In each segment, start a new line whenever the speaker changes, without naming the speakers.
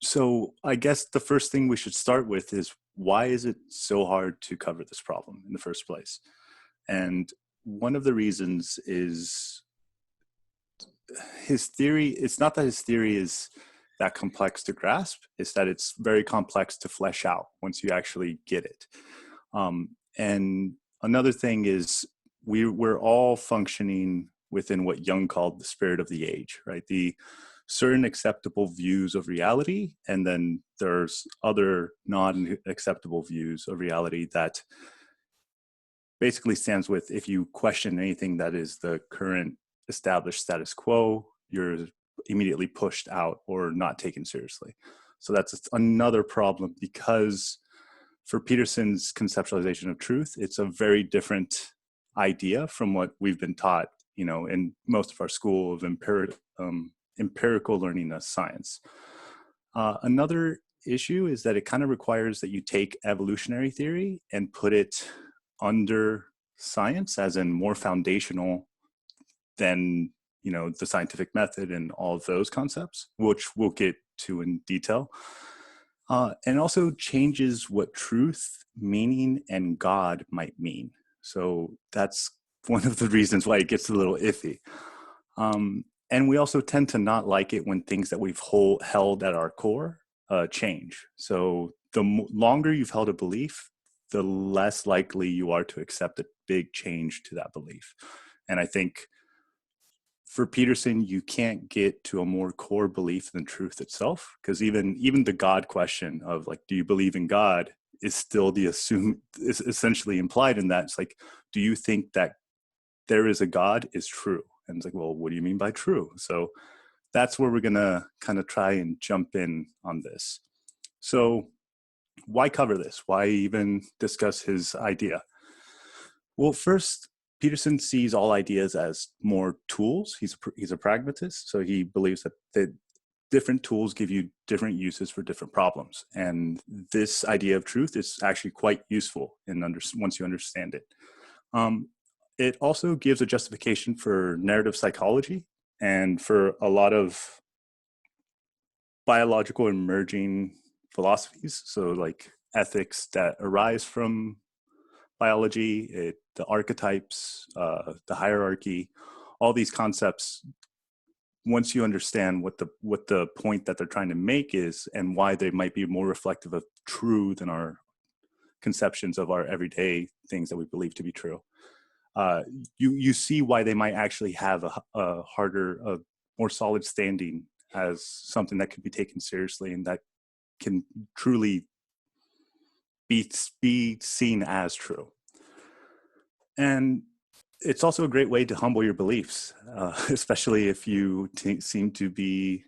So I guess the first thing we should start with is why is it so hard to cover this problem in the first place? And one of the reasons is his theory. It's not that his theory is that complex to grasp, it's that it's very complex to flesh out once you actually get it. And another thing is we're all functioning within what Jung called the spirit of the age, right? The certain acceptable views of reality, and then there's other non-acceptable views of reality that basically stands with, if you question anything that is the current established status quo, you're immediately pushed out or not taken seriously. So that's another problem, because for Peterson's conceptualization of truth, it's a very different idea from what we've been taught, in most of our school of empirical learning as science. Another issue is that it kind of requires that you take evolutionary theory and put it under science, as in more foundational than the scientific method and all of those concepts, which we'll get to in detail. And also changes what truth, meaning, and God might mean. So that's one of the reasons why it gets a little iffy. And we also tend to not like it when things that we've held at our core change. So the longer you've held a belief, the less likely you are to accept a big change to that belief. And I think for Peterson, you can't get to a more core belief than truth itself, because even the God question of, like, do you believe in God, is still is essentially implied in that. It's like, do you think that there is a God is true? And it's like, well, what do you mean by true? So that's where we're gonna kind of try and jump in on this. So why cover this? Why even discuss his idea? Well, first, Peterson sees all ideas as more tools. He's a pragmatist, so he believes that the different tools give you different uses for different problems. And this idea of truth is actually quite useful once you understand it. It also gives a justification for narrative psychology and for a lot of biological emerging philosophies. So like ethics that arise from biology, the archetypes, the hierarchy, all these concepts. Once you understand what the point that they're trying to make is, and why they might be more reflective of true than our conceptions of our everyday things that we believe to be true, you see why they might actually have a more solid standing as something that could be taken seriously and that can truly be seen as true. And it's also a great way to humble your beliefs, especially if you seem to be,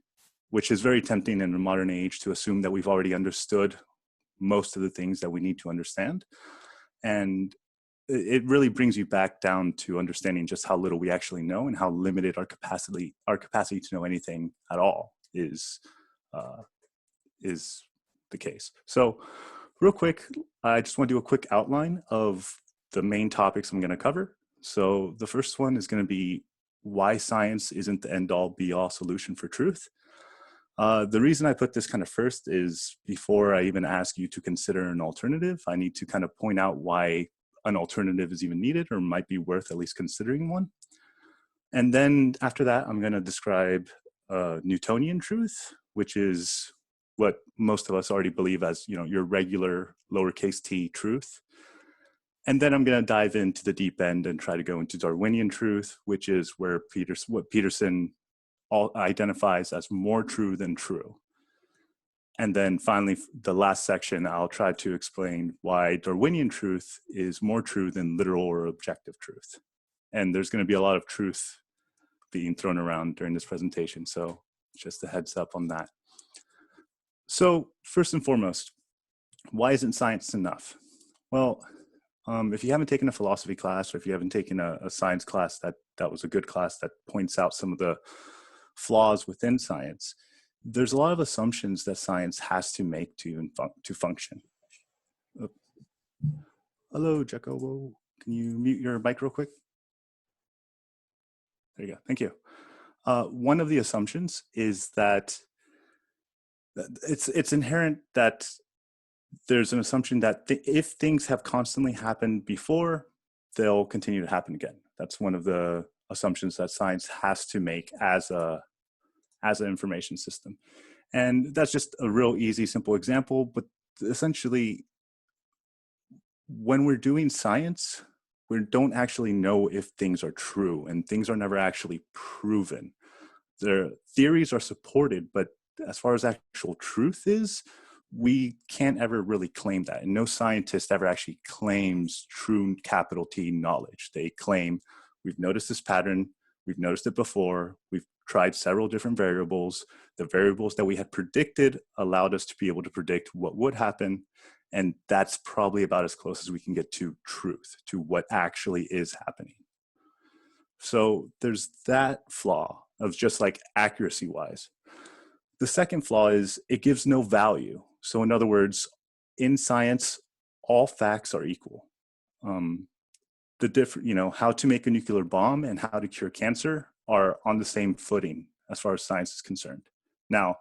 which is very tempting in the modern age, to assume that we've already understood most of the things that we need to understand. And it really brings you back down to understanding just how little we actually know and how limited our capacity to know anything at all is the case. So real quick, I just want to do a quick outline of the main topics I'm going to cover. So the first one is going to be why science isn't the end-all be-all solution for truth. The reason I put this kind of first is, before I even ask you to consider an alternative, I need to kind of point out why an alternative is even needed or might be worth at least considering one. And then after that, I'm going to describe Newtonian truth, which is what most of us already believe as, your regular lowercase t truth. And then I'm going to dive into the deep end and try to go into Darwinian truth, which is where what Peterson identifies as more true than true. And then finally, the last section, I'll try to explain why Darwinian truth is more true than literal or objective truth. And there's going to be a lot of truth being thrown around during this presentation, so just a heads up on that. So first and foremost, why isn't science enough? Well, if you haven't taken a philosophy class, or if you haven't taken a science class that was a good class that points out some of the flaws within science, there's a lot of assumptions that science has to make to function. Oh. Hello, Jacobo. Can you mute your mic real quick? There you go. Thank you. One of the assumptions is that it's inherent that there's an assumption that if things have constantly happened before, they'll continue to happen again. That's one of the assumptions that science has to make as an information system. And that's just a real easy, simple example. But essentially, when we're doing science, we don't actually know if things are true, and things are never actually proven. Their theories are supported, but as far as actual truth is, we can't ever really claim that. And no scientist ever actually claims true capital T knowledge. They claim, we've noticed this pattern, we've noticed it before, we've tried several different variables. The variables that we had predicted allowed us to be able to predict what would happen. And that's probably about as close as we can get to truth, to what actually is happening. So there's that flaw of just like accuracy wise. The second flaw is it gives no value. So in other words, in science, all facts are equal. How to make a nuclear bomb and how to cure cancer are on the same footing as far as science is concerned. Now,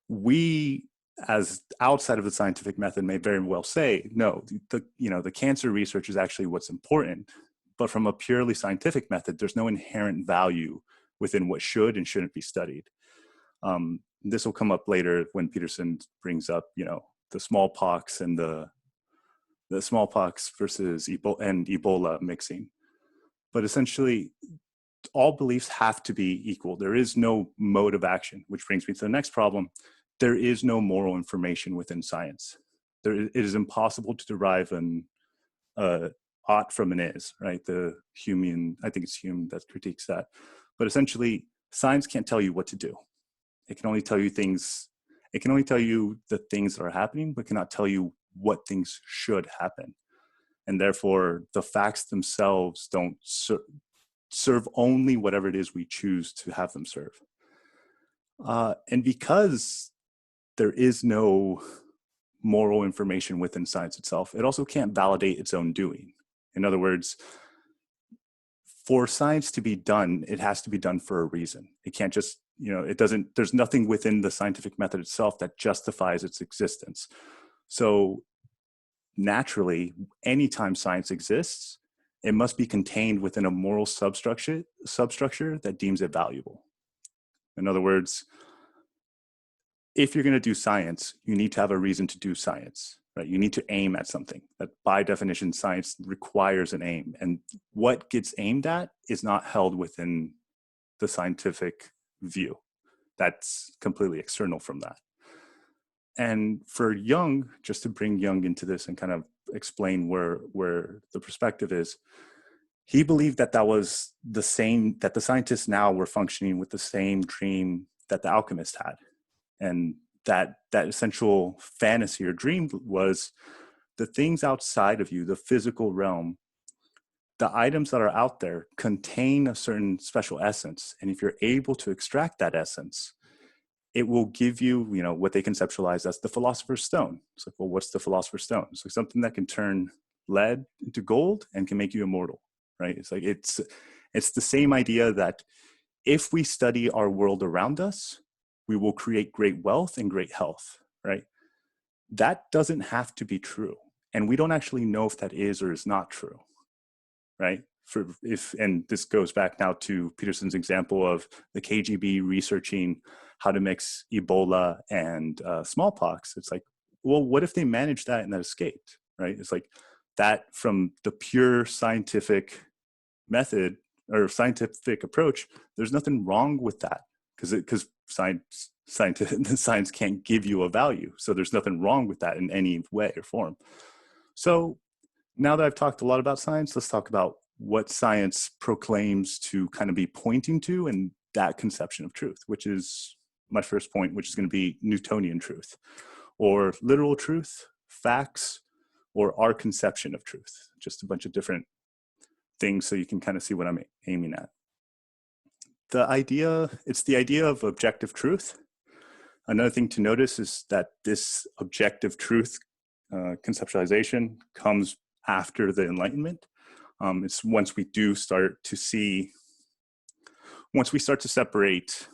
we as outside of the scientific method may very well say, no, the cancer research is actually what's important. But from a purely scientific method, there's no inherent value within what should and shouldn't be studied. This will come up later when Peterson brings up, the smallpox and the smallpox versus Ebola mixing. But essentially, all beliefs have to be equal. There is no mode of action, which brings me to the next problem. There is no moral information within science. It is impossible to derive an ought from an is, right? The Humean, I think it's Hume that critiques that. But essentially, science can't tell you what to do. It can only tell you things, it can only tell you the things that are happening, but cannot tell you what things should happen. And therefore, the facts themselves don't serve only whatever it is we choose to have them serve. And because there is no moral information within science itself, it also can't validate its own doing. In other words, for science to be done, it has to be done for a reason. It can't just, there's nothing within the scientific method itself that justifies its existence. So naturally, anytime science exists, it must be contained within a moral substructure that deems it valuable. In other words, if you're going to do science, you need to have a reason to do science, right? You need to aim at something. That by definition, science requires an aim. And what gets aimed at is not held within the scientific view. That's completely external from that. And for Jung, just to bring Jung into this and kind of explain where the perspective is, he believed that was the same, that the scientists now were functioning with the same dream that the alchemist had. And that essential fantasy or dream was the things outside of you, the physical realm, the items that are out there contain a certain special essence. And if you're able to extract that essence, it will give you, what they conceptualize as the philosopher's stone. It's like, well, what's the philosopher's stone? It's like something that can turn lead into gold and can make you immortal, right? It's like, it's the same idea that if we study our world around us, we will create great wealth and great health, right? That doesn't have to be true. And we don't actually know if that is or is not true, right? And this goes back now to Peterson's example of the KGB researching how to mix Ebola and smallpox. It's like, well, what if they managed that and that escaped, right? It's like that from the pure scientific method or scientific approach, there's nothing wrong with that because science can't give you a value. So there's nothing wrong with that in any way or form. So now that I've talked a lot about science, let's talk about what science proclaims to kind of be pointing to and that conception of truth, which is my first point, which is going to be Newtonian truth or literal truth, facts, or our conception of truth. Just a bunch of different things so you can kind of see what I'm aiming at. It's the idea of objective truth. Another thing to notice is that this objective truth conceptualization comes after the Enlightenment. It's once we start to separate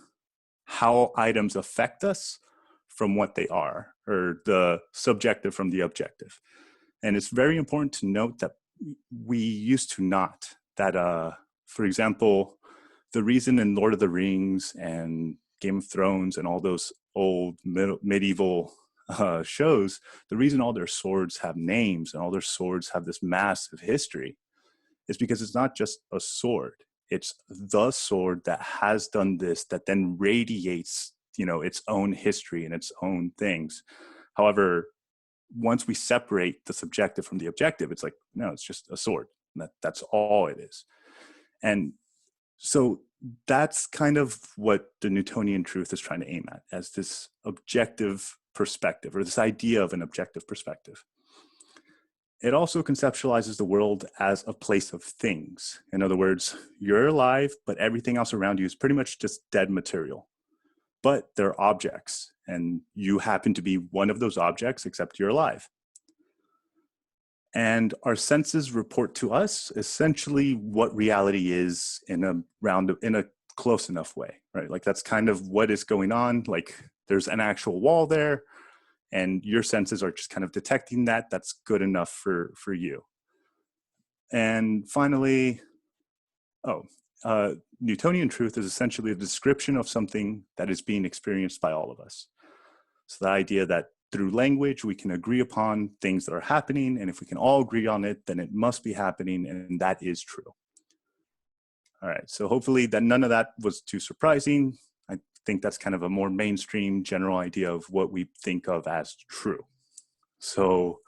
how items affect us from what they are, or the subjective from the objective. And it's very important to note that we used to not. That, for example, the reason in Lord of the Rings and Game of Thrones and all those old medieval shows, the reason all their swords have names and all their swords have this massive history is because it's not just a sword. It's the sword that has done this, that then radiates, its own history and its own things. However, once we separate the subjective from the objective, it's like, no, it's just a sword. That's all it is. And so that's kind of what the Newtonian truth is trying to aim at, as this objective perspective, or this idea of an objective perspective. It also conceptualizes the world as a place of things. In other words, you're alive, but everything else around you is pretty much just dead material. But they're objects, and you happen to be one of those objects, except you're alive. And our senses report to us essentially what reality is in a close enough way, right? Like that's kind of what is going on. Like there's an actual wall there, and your senses are just kind of detecting that. That's good enough for you. And finally, Newtonian truth is essentially a description of something that is being experienced by all of us. So the idea that through language, we can agree upon things that are happening, and if we can all agree on it, then it must be happening, and that is true. All right, so hopefully that none of that was too surprising. I think that's kind of a more mainstream general idea of what we think of as true. So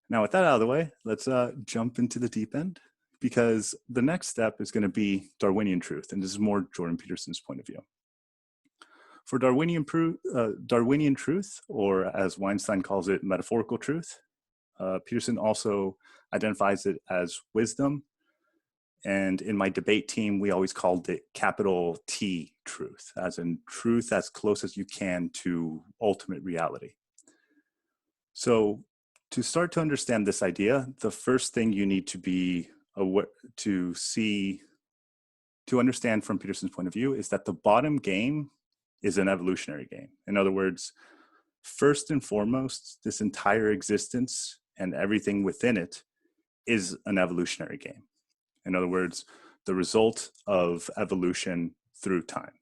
now with that out of the way, let's jump into the deep end, because the next step is going to be Darwinian truth, and this is more Jordan Peterson's point of view. For Darwinian truth, or as Weinstein calls it, metaphorical truth, Peterson also identifies it as wisdom. And in my debate team, we always called it capital T truth, as in truth as close as you can to ultimate reality. So to start to understand this idea, the first thing you need to be aware to understand from Peterson's point of view is that the bottom game is an evolutionary game. In other words, first and foremost, this entire existence and everything within it is an evolutionary game. In other words, the result of evolution through time.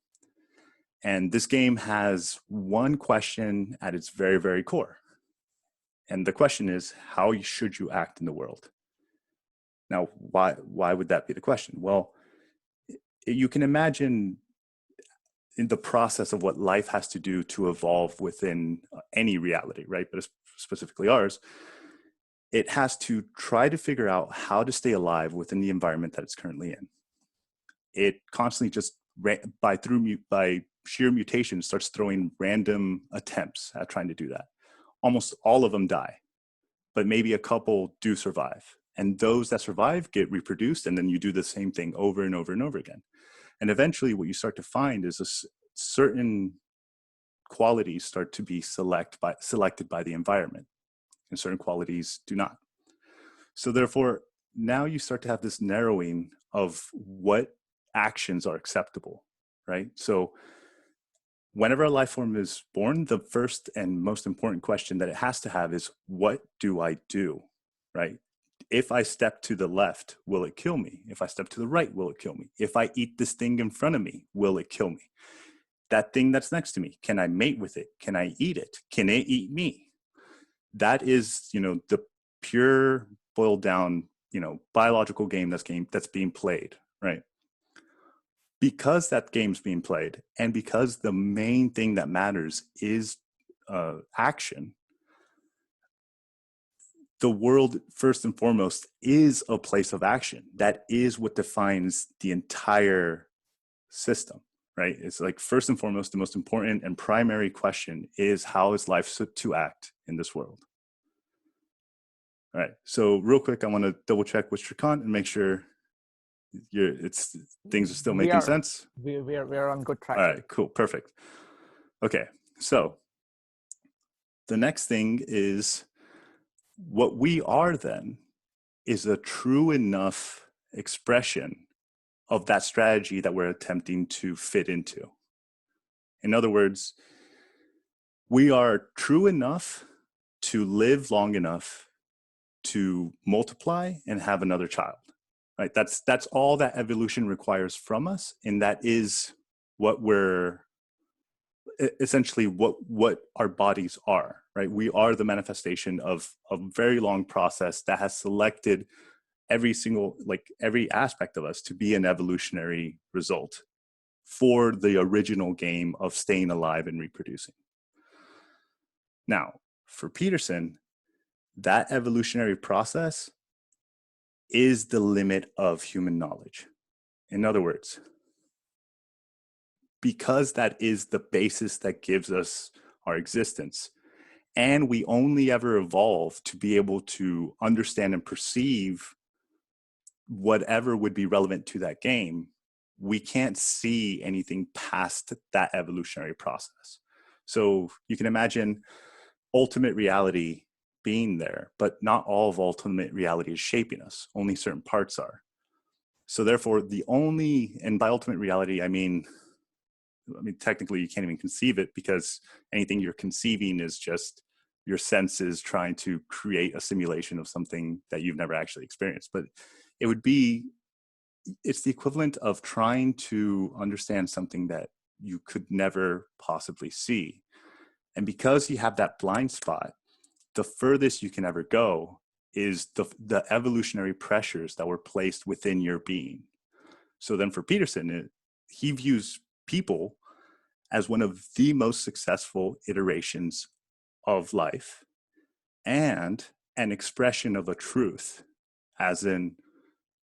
And this game has one question at its very, very core. And the question is, how should you act in the world? Now, why would that be the question? Well, you can imagine in the process of what life has to do to evolve within any reality, right? But specifically ours, it has to try to figure out how to stay alive within the environment that it's currently in. It constantly just, by sheer mutation, starts throwing random attempts at trying to do that. Almost all of them die, but maybe a couple do survive. And those that survive get reproduced, and then you do the same thing over and over and over again. And eventually what you start to find is certain qualities start to be selected by the environment, and certain qualities do not. So therefore, now you start to have this narrowing of what actions are acceptable, right? So whenever a life form is born, the first and most important question that it has to have is, what do I do, right? If I step to the left, will it kill me? If I step to the right, will it kill me? If I eat this thing in front of me, will it kill me? That thing that's next to me, can I mate with it? Can I eat it? Can it eat me? That is, the pure boiled down, biological game that's being played, right? Because that game's being played, and because the main thing that matters is action, the world, first and foremost, is a place of action. That is what defines the entire system, right? It's like, first and foremost, the most important and primary question is, how is life to act in this world? All right, so real quick, I want to double check with Shrikant and make sure things are still making sense.
We are on good track.
All right, cool, perfect. Okay, so the next thing is, what we are then is a true enough expression of that strategy that we're attempting to fit into. In other words, We are true enough to live long enough to multiply and have another child, right? That's all that evolution requires from us, and that is what we're essentially what our bodies are, right? We are the manifestation of a very long process that has selected every single, like every aspect of us to be an evolutionary result for the original game of staying alive and reproducing. Now, for Peterson, that evolutionary process is the limit of human knowledge. In other words, because that is the basis that gives us our existence, and we only ever evolve to be able to understand and perceive whatever would be relevant to that game, we can't see anything past that evolutionary process. So you can imagine ultimate reality being there, but not all of ultimate reality is shaping us. Only certain parts are. So therefore, the only, and by ultimate reality, I mean, technically you can't even conceive it, because anything you're conceiving is just your senses trying to create a simulation of something that you've never actually experienced. But it would be, it's the equivalent of trying to understand something that you could never possibly see. And because you have that blind spot, the furthest you can ever go is the evolutionary pressures that were placed within your being. So then for Peterson, he views people as one of the most successful iterations of life and an expression of a truth, as in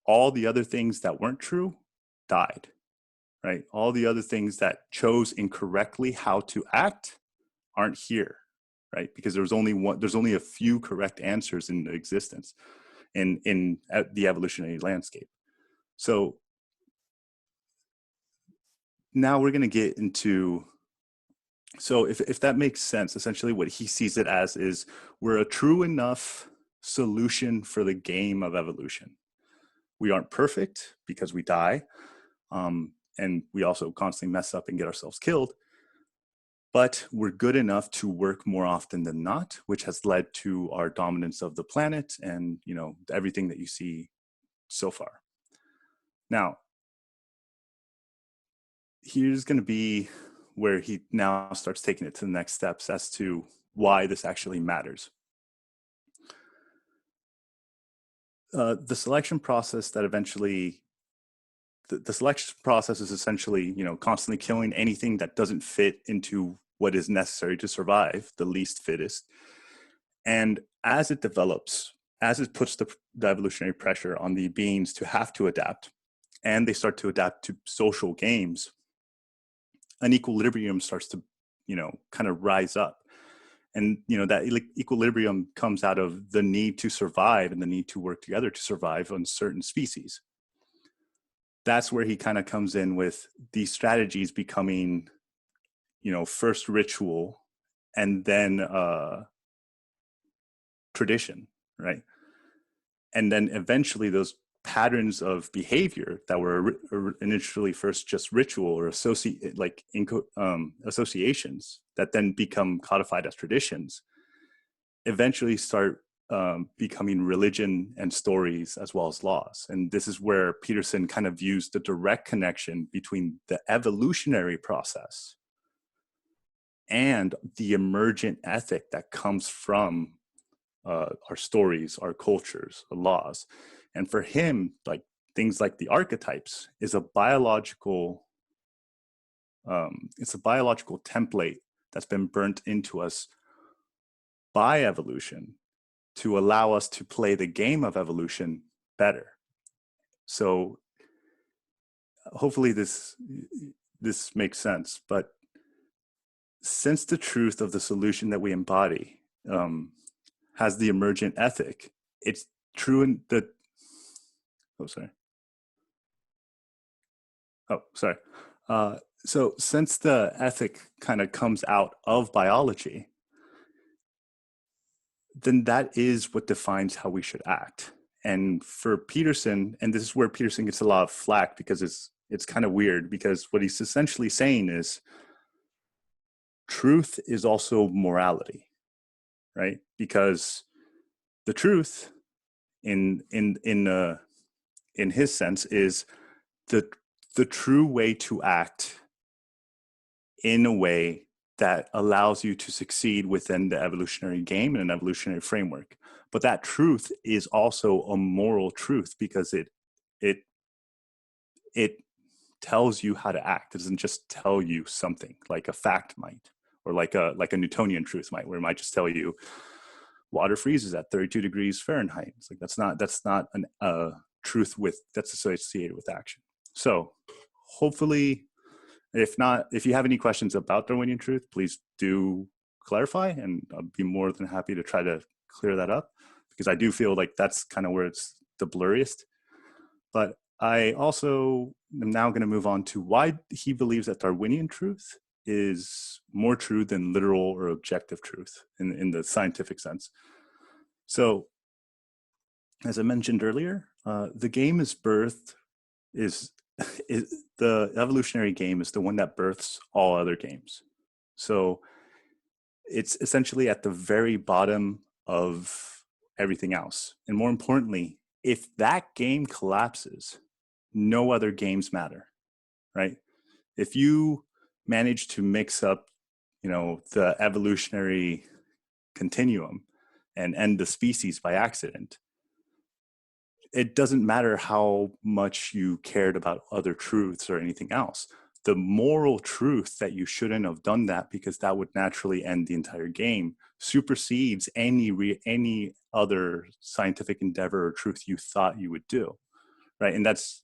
all the other things that weren't true died, right? All the other things that chose incorrectly how to act aren't here, right? Because there's only a few correct answers in existence in the evolutionary landscape. So now we're going to get into, so if that makes sense, essentially what he sees it as is we're a true enough solution for the game of evolution. We aren't perfect because we die, and we also constantly mess up and get ourselves killed. But we're good enough to work more often than not, which has led to our dominance of the planet and, you know, everything that you see so far. Now, here's going to be where he now starts taking it to the next steps as to why this actually matters. The selection process that eventually, the selection process is essentially, you know, constantly killing anything that doesn't fit into what is necessary to survive, the least fittest. And as it develops, as it puts the evolutionary pressure on the beings to have to adapt, and they start to adapt to social games, an equilibrium starts to, you know, kind of rise up. And, you know, that equilibrium comes out of the need to survive and the need to work together to survive on certain species. That's where he kind of comes in with these strategies becoming, you know, first ritual and then tradition, right? And then eventually those patterns of behavior that were initially first just ritual or associations that then become codified as traditions eventually start becoming religion and stories as well as laws. And this is where Peterson kind of views the direct connection between the evolutionary process and the emergent ethic that comes from our stories, our cultures, our laws. And for him, like things like the archetypes is a biological, it's a biological template that's been burnt into us by evolution to allow us to play the game of evolution better. So hopefully this makes sense. But since the truth of the solution that we embody has the emergent ethic, it's true in the, so since the ethic kind of comes out of biology, then that is what defines how we should act. And for Peterson, and this is where Peterson gets a lot of flack because it's kind of weird, because what he's essentially saying is truth is also morality, right? Because the truth in his sense is the true way to act in a way that allows you to succeed within the evolutionary game and an evolutionary framework. But that truth is also a moral truth because it it tells you how to act. It doesn't just tell you something like a fact might, or like a Newtonian truth might, where it might just tell you water freezes at 32 degrees Fahrenheit. It's like that's not a truth that's associated with action. So hopefully, if not, if you have any questions about Darwinian truth, please do clarify, and I'll be more than happy to try to clear that up, because I do feel like that's kind of where it's the blurriest. But I also am now going to move on to why he believes that Darwinian truth is more true than literal or objective truth in the scientific sense. So, as I mentioned earlier, the game is the evolutionary game is the one that births all other games. So it's essentially at the very bottom of everything else. And more importantly, if that game collapses, no other games matter, right? If you manage to mix up, the evolutionary continuum and end the species by accident, it doesn't matter how much you cared about other truths or anything else. The moral truth that you shouldn't have done that because that would naturally end the entire game supersedes any other scientific endeavor or truth you thought you would do, right? And that's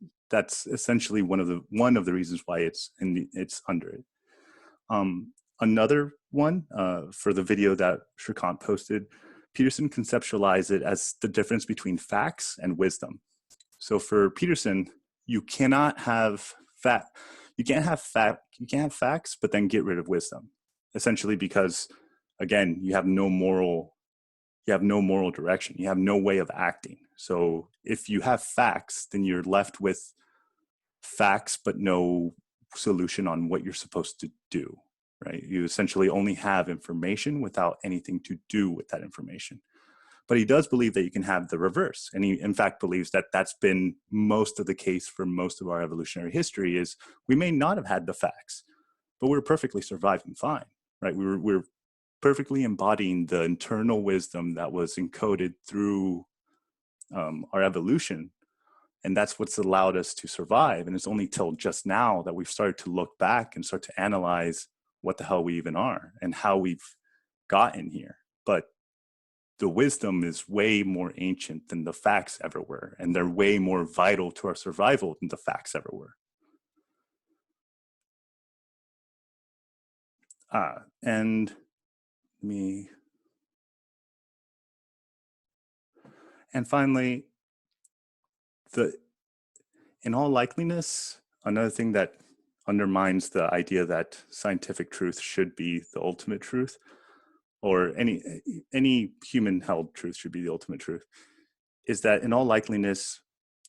essentially one of the reasons why it's under it. Another one, for the video that Shrikant posted, Peterson conceptualized it as the difference between facts and wisdom. So for Peterson, you cannot have facts, but then get rid of wisdom, essentially, because again, you have no moral direction. You have no way of acting. So if you have facts, then you're left with facts, but no solution on what you're supposed to do, right? You essentially only have information without anything to do with that information. But he does believe that you can have the reverse. And he, in fact, believes that that's been most of the case for most of our evolutionary history is we may not have had the facts, but we're perfectly surviving fine, right? We're perfectly embodying the internal wisdom that was encoded through our evolution. And that's what's allowed us to survive. And it's only till just now that we've started to look back and start to analyze what the hell we even are and how we've gotten here. But the wisdom is way more ancient than the facts ever were. And they're way more vital to our survival than the facts ever were. And finally, in all likeliness, another thing that undermines the idea that scientific truth should be the ultimate truth, or any human-held truth should be the ultimate truth, is that in all likeliness,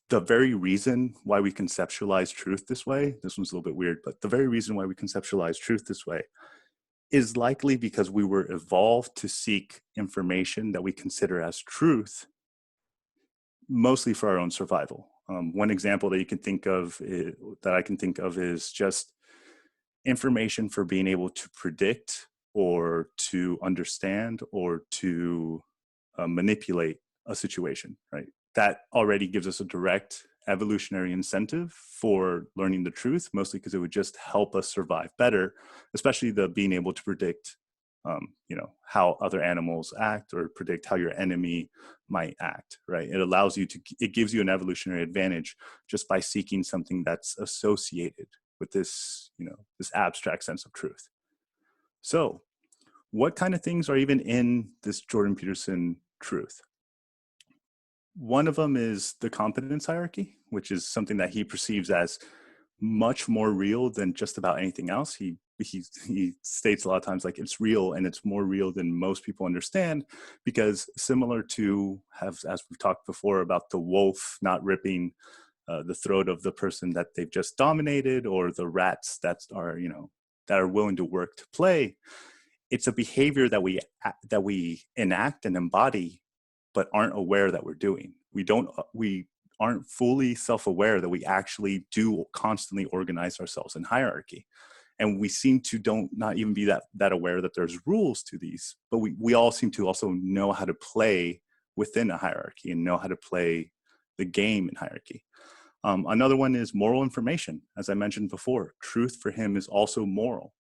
the very reason why we conceptualize truth this way, this one's a little bit weird, but the very reason why we conceptualize truth this way is likely because we were evolved to seek information that we consider as truth, mostly for our own survival. One example that I can think of is just information for being able to predict or to understand or to manipulate a situation, right? That already gives us a direct evolutionary incentive for learning the truth, mostly because it would just help us survive better, especially the being able to predict how other animals act or predict how your enemy might act, right? It gives you an evolutionary advantage just by seeking something that's associated with this, this abstract sense of truth. So what kind of things are even in this Jordan Peterson truth? One of them is the competence hierarchy, which is something that he perceives as much more real than just about anything else. He states a lot of times like it's real, and it's more real than most people understand, because similar to as we've talked before about the wolf not ripping the throat of the person that they've just dominated, or the rats that are that are willing to work to play, it's a behavior that we enact and embody, but aren't aware that we're doing. We aren't fully self-aware that we actually do constantly organize ourselves in hierarchy. And we seem to not even be that aware that there's rules to these, but we all seem to also know how to play within a hierarchy and know how to play the game in hierarchy. Another one is moral information. As I mentioned before, truth for him is also moral.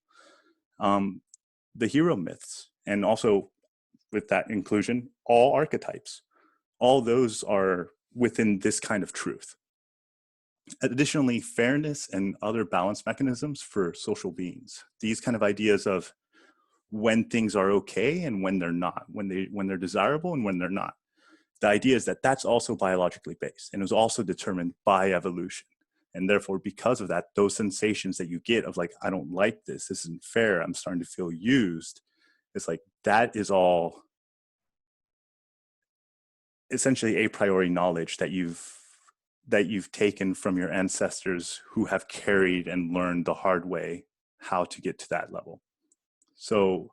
The hero myths, and also with that inclusion, all archetypes, all those are within this kind of truth. Additionally, fairness and other balance mechanisms for social beings. These kind of ideas of when things are okay and when they're not, when they're desirable and when they're not. The idea is that that's also biologically based and it was also determined by evolution. And therefore, because of that, those sensations that you get of like, I don't like this isn't fair, I'm starting to feel used. It's like, that is all essentially a priori knowledge that you've taken from your ancestors who have carried and learned the hard way how to get to that level. So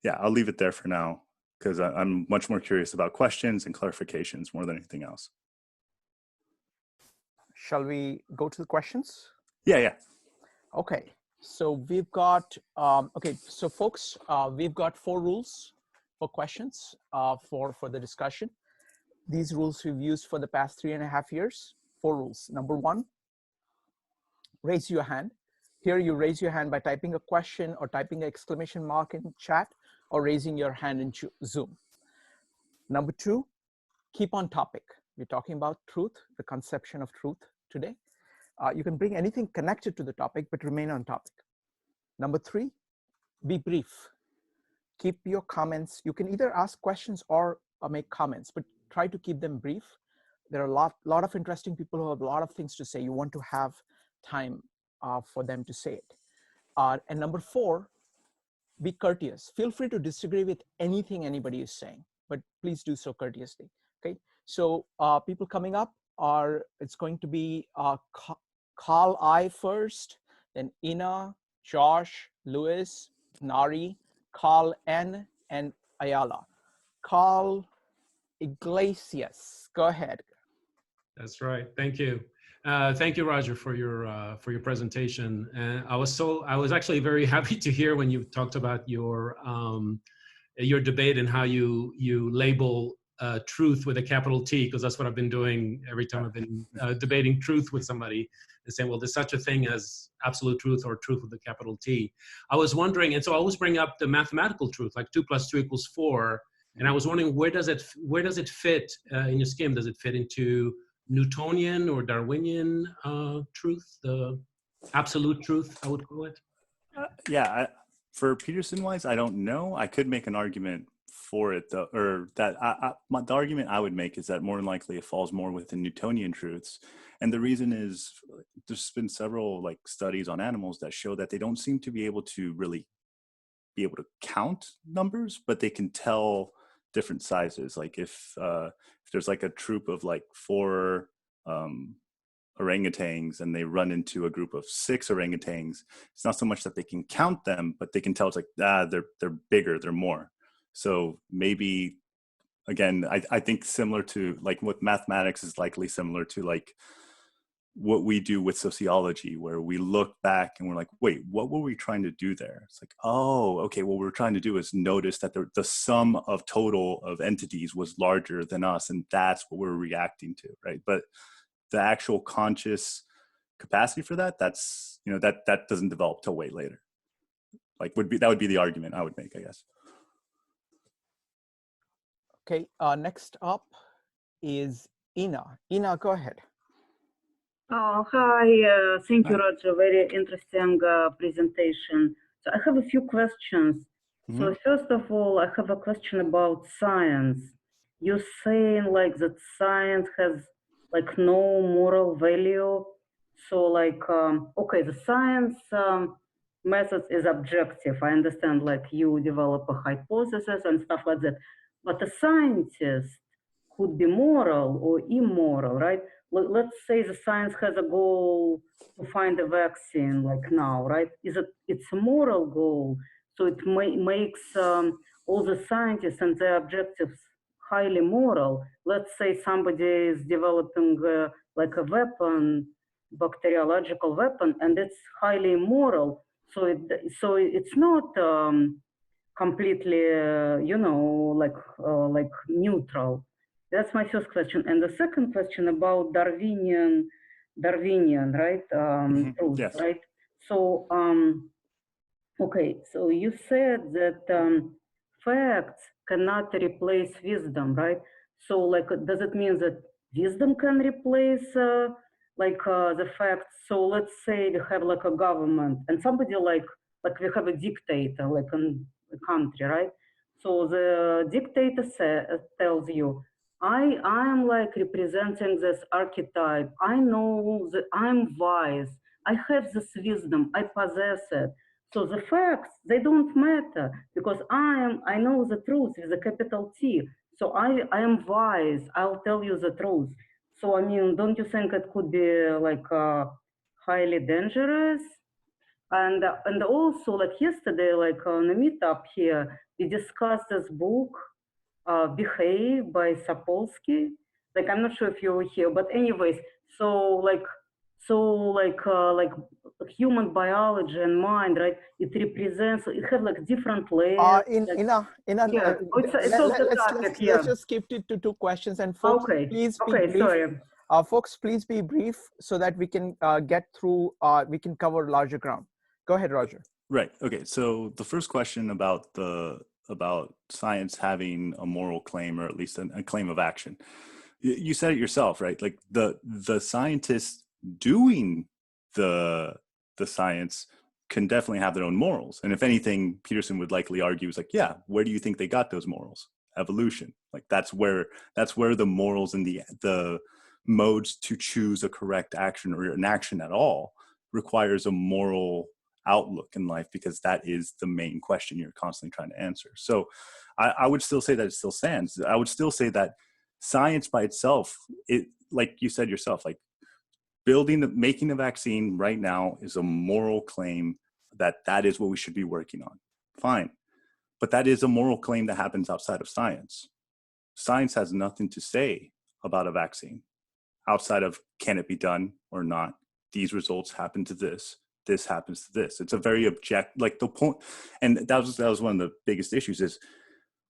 yeah, I'll leave it there for now because I'm much more curious about questions and clarifications more than anything else.
Shall we go to the questions?
Yeah.
Okay, so we've got, okay, so folks, we've got 4 rules for questions for the discussion. These rules we've used for the past 3.5 years. 4 rules. Number 1, raise your hand. Here you raise your hand by typing a question or typing an exclamation mark in chat or raising your hand in Zoom. Number 2, keep on topic. We're talking about truth, the conception of truth today. You can bring anything connected to the topic, but remain on topic. Number 3, be brief. Keep your comments. You can either ask questions or make comments, but try to keep them brief. There are a lot of interesting people who have a lot of things to say. You want to have time for them to say it. And number 4, be courteous. Feel free to disagree with anything anybody is saying, but please do so courteously. Okay. So people coming up it's going to be Carl I first, then Ina, Josh, Louis, Nari, Carl N, and Ayala. Carl Iglesias, go ahead.
That's right. Thank you. Thank you, Roger, for your presentation. And I was actually very happy to hear when you talked about your debate and how you label truth with a capital T, because that's what I've been doing every time I've been debating truth with somebody and saying, well, there's such a thing as absolute truth or truth with a capital T. I was wondering, and so I always bring up the mathematical truth, like 2 + 2 = 4. And I was wondering, where does it fit in your scheme? Does it fit into Newtonian or Darwinian truth, the absolute truth, I would call it?
Yeah, for Peterson wise, I don't know. I could make an argument for it, though, or that the argument I would make is that more than likely it falls more within Newtonian truths. And the reason is there's been several like studies on animals that show that they don't seem to be able to really be able to count numbers, but they can tell different sizes. Like if there's like a troop of like 4 orangutans and they run into a group of 6 orangutans, it's not so much that they can count them, but they can tell it's like, they're bigger, they're more. So maybe, again, I think similar to like what mathematics is likely similar to like what we do with sociology, where we look back and we're like, wait, what were we trying to do there? It's like, oh, okay, what we're trying to do is notice that the sum of total of entities was larger than us, and that's what we're reacting to, right? But the actual conscious capacity for that's, you know, that doesn't develop till way later. Like that would be the argument I would make, I guess.
Okay, next up is Ina. Ina, go ahead.
Hi, thank you, Roger. Very interesting presentation. So I have a few questions. So first of all, I have a question about science. You're saying like that science has like no moral value. So like, okay, the science method is objective. I understand like you develop a hypothesis and stuff like that. But a scientist could be moral or immoral, right? let's say the science has a goal to find a vaccine, like now, right? It's a moral goal, so it makes all the scientists and their objectives highly moral. Let's say somebody is developing like a weapon, bacteriological weapon, and it's highly immoral. So it's not completely, like neutral. That's my first question. And the second question about Darwinian, right? Truth,
Yes.
right? So, okay, so you said that facts cannot replace wisdom, right? So, like, does it mean that wisdom can replace the facts? So, let's say we have like a government and somebody like we have a dictator, like in a country, right? So the dictator tells you, I am like representing this archetype. I know that I'm wise. I have this wisdom. I possess it. So the facts, they don't matter because I know the truth with a capital T. So I am wise. I'll tell you the truth. So I mean, don't you think it could be like highly dangerous? And also like yesterday, like on a meetup here, we discussed this book, Behave by Sapolsky. Like I'm not sure if you were here, but anyways, so like like human biology and mind, right? It represents. It have like different layers. Yeah, it's off the topic. Yeah.
Let's just skip it to 2 questions, and folks,
Okay.
please be
Okay.
brief.
Sorry.
Folks, please be brief so that we can get through. We can cover larger ground. Go ahead, Roger.
Right. Okay. So the first question about science having a moral claim, or at least a claim of action. You said it yourself, right? Like the scientists doing the science can definitely have their own morals. And if anything, Peterson would likely argue is like, yeah, where do you think they got those morals? Evolution. Like that's where the morals and the modes to choose a correct action or an action at all requires a moral outlook in life, because that is the main question you're constantly trying to answer. So I would still say that it still stands. I would still say that science by itself, it, like you said yourself, like making a vaccine right now is a moral claim that is what we should be working on. Fine. But that is a moral claim that happens outside of science. Science has nothing to say about a vaccine outside of, can it be done or not? These results happen to this. This happens to this. It's a very like the point, and that was one of the biggest issues, is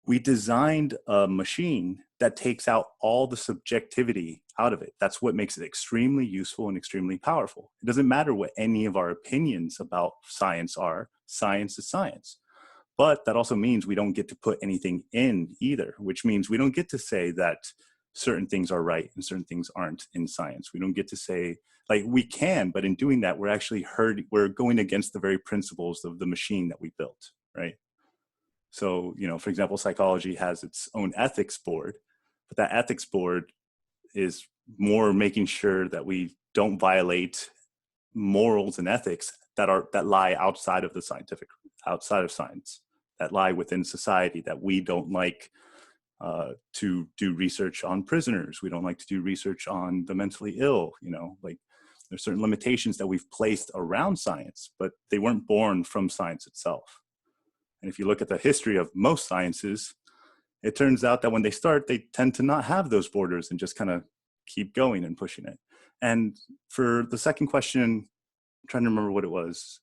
we designed a machine that takes out all the subjectivity out of it. That's what makes it extremely useful and extremely powerful. It doesn't matter what any of our opinions about science are. Science is science. But that also means we don't get to put anything in either, which means we don't get to say that certain things are right and certain things aren't in science. We don't get to say, like, we can, but in doing that, we're going against the very principles of the machine that we built, right? So, for example, psychology has its own ethics board, but that ethics board is more making sure that we don't violate morals and ethics that lie outside of science, that lie within society, that we don't like to do research on prisoners. We don't like to do research on the mentally ill, like there's certain limitations that we've placed around science, but they weren't born from science itself. And if you look at the history of most sciences, it turns out that when they start, they tend to not have those borders and just kind of keep going and pushing it. And for the second question, I'm trying to remember what it was.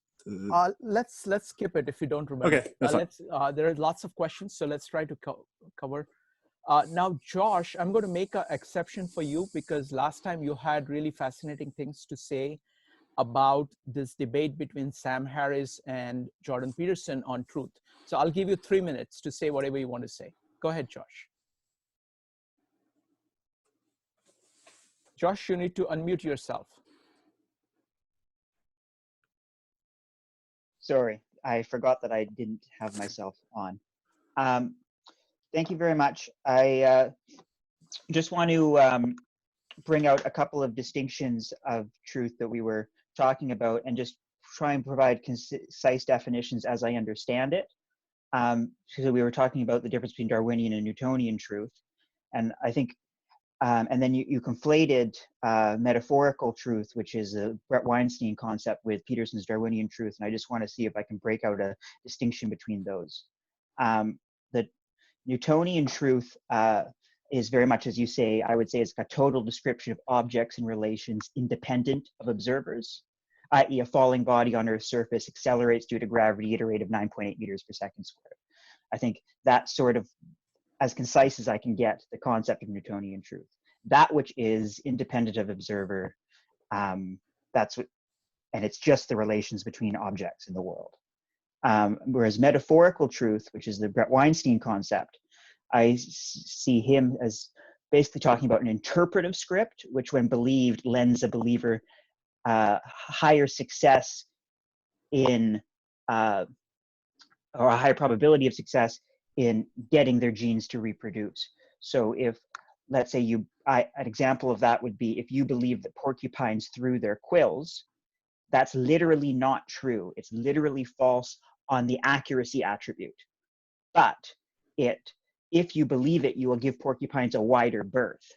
Let's skip it if you don't remember.
Okay, that's fine.
There are lots of questions, so let's try to cover. Now, Josh, I'm going to make an exception for you because last time you had really fascinating things to say about this debate between Sam Harris and Jordan Peterson on truth. So I'll give you 3 minutes to say whatever you want to say. Go ahead, Josh. Josh, you need to unmute yourself.
Sorry, I forgot that I didn't have myself on. Thank you very much. I just want to bring out a couple of distinctions of truth that we were talking about and just try and provide concise definitions as I understand it. So we were talking about the difference between Darwinian and Newtonian truth. And I think And then you conflated metaphorical truth, which is a Brett Weinstein concept, with Peterson's Darwinian truth. And I just want to see if I can break out a distinction between those. The Newtonian truth is very much, as you say, I would say it's a total description of objects and relations independent of observers, i.e. a falling body on Earth's surface accelerates due to gravity at a rate of 9.8 meters per second squared. I think that's sort of as concise as I can get the concept of Newtonian truth. That which is independent of observer, that's what, and it's just the relations between objects in the world. Whereas metaphorical truth, which is the Brett Weinstein concept, I see him as basically talking about an interpretive script, which when believed lends a believer higher success in, or a higher probability of success in getting their genes to reproduce. So if, let's say an example of that would be if you believe that porcupines threw their quills, that's literally not true. It's literally false on the accuracy attribute. But if you believe it, you will give porcupines a wider berth.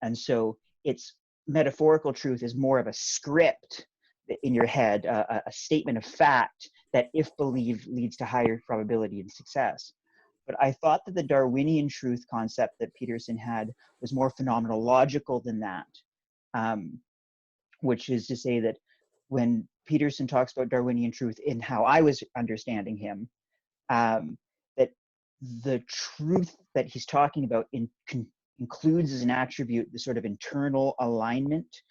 And so it's metaphorical truth is more of a script in your head, a statement of fact that if believed leads to higher probability and success. But I thought that the Darwinian truth concept that Peterson had was more phenomenological than that, which is to say that when Peterson talks about Darwinian truth in how I was understanding him, that the truth that he's talking about includes as an attribute the sort of internal alignment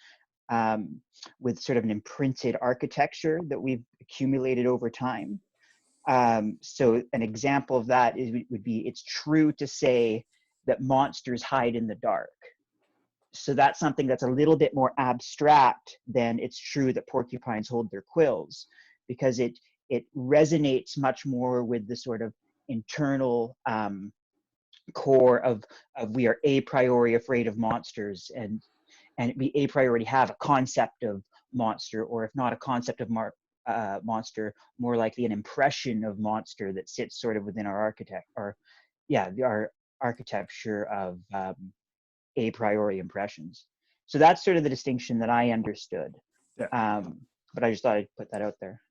with sort of an imprinted architecture that we've accumulated over time. So an example of that would be, it's true to say that monsters hide in the dark. So that's something that's a little bit more abstract than it's true that porcupines hold their quills, because it resonates much more with the sort of internal core of we are a priori afraid of monsters, and we a priori have a concept of monster, or if not a concept of monster, more likely an impression of monster that sits sort of within our our architecture of a priori impressions. So that's sort of the distinction that I understood.
Yeah.
But I just thought I'd put that out there.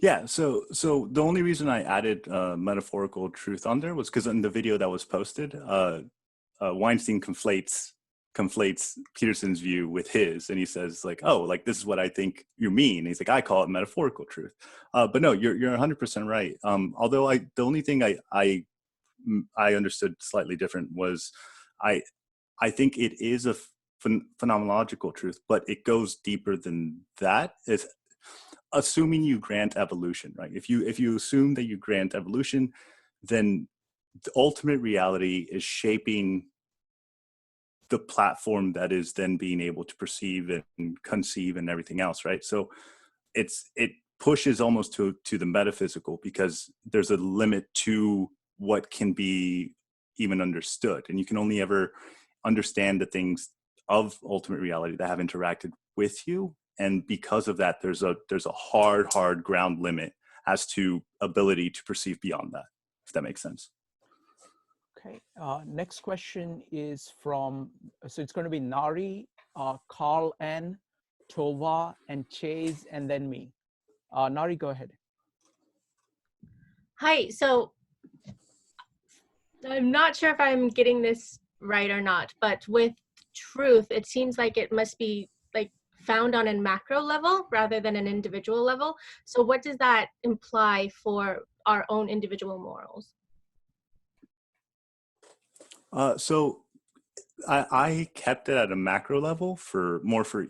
Yeah, so the only reason I added metaphorical truth on there was because in the video that was posted, Weinstein conflates Peterson's view with his, and he says like, oh, like this is what I think you mean. And he's like, I call it metaphorical truth. But no, you're 100% right. Although the only thing I understood slightly different was I think it is a phenomenological truth, but it goes deeper than that. It's assuming you grant evolution, right? If you assume that you grant evolution, then the ultimate reality is shaping the platform that is then being able to perceive and conceive and everything else, right? So it pushes almost to the metaphysical, because there's a limit to what can be even understood, and you can only ever understand the things of ultimate reality that have interacted with you. And because of that, there's a hard ground limit as to ability to perceive beyond that, if that makes sense.
Okay, next question is from, so it's going to be Nari, Carl N, Tova, and Chase, and then me. Nari, go ahead.
Hi, so I'm not sure if I'm getting this right or not, but with truth, it seems like it must be like found on a macro level rather than an individual level. So what does that imply for our own individual morals?
So I kept it at a macro level for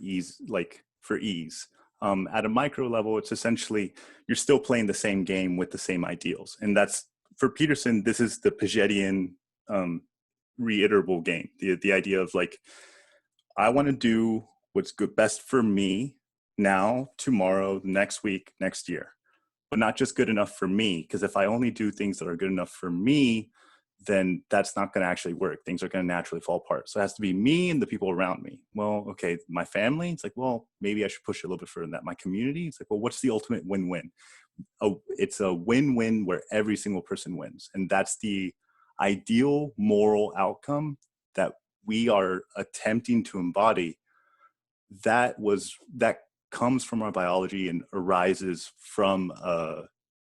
ease, at a micro level, it's essentially you're still playing the same game with the same ideals, and that's, for Peterson, this is the Pagetian reiterable game. The idea of like, I want to do what's good, best for me now, tomorrow, next week, next year, but not just good enough for me. Because if I only do things that are good enough for me, then that's not going to actually work. Things are going to naturally fall apart. So it has to be me and the people around me. Well, okay, my family, it's like, well, maybe I should push it a little bit further than that. My community, it's like, well, what's the ultimate win-win? Oh, it's a win-win where every single person wins. And that's the ideal moral outcome that we are attempting to embody, that comes from our biology and arises from a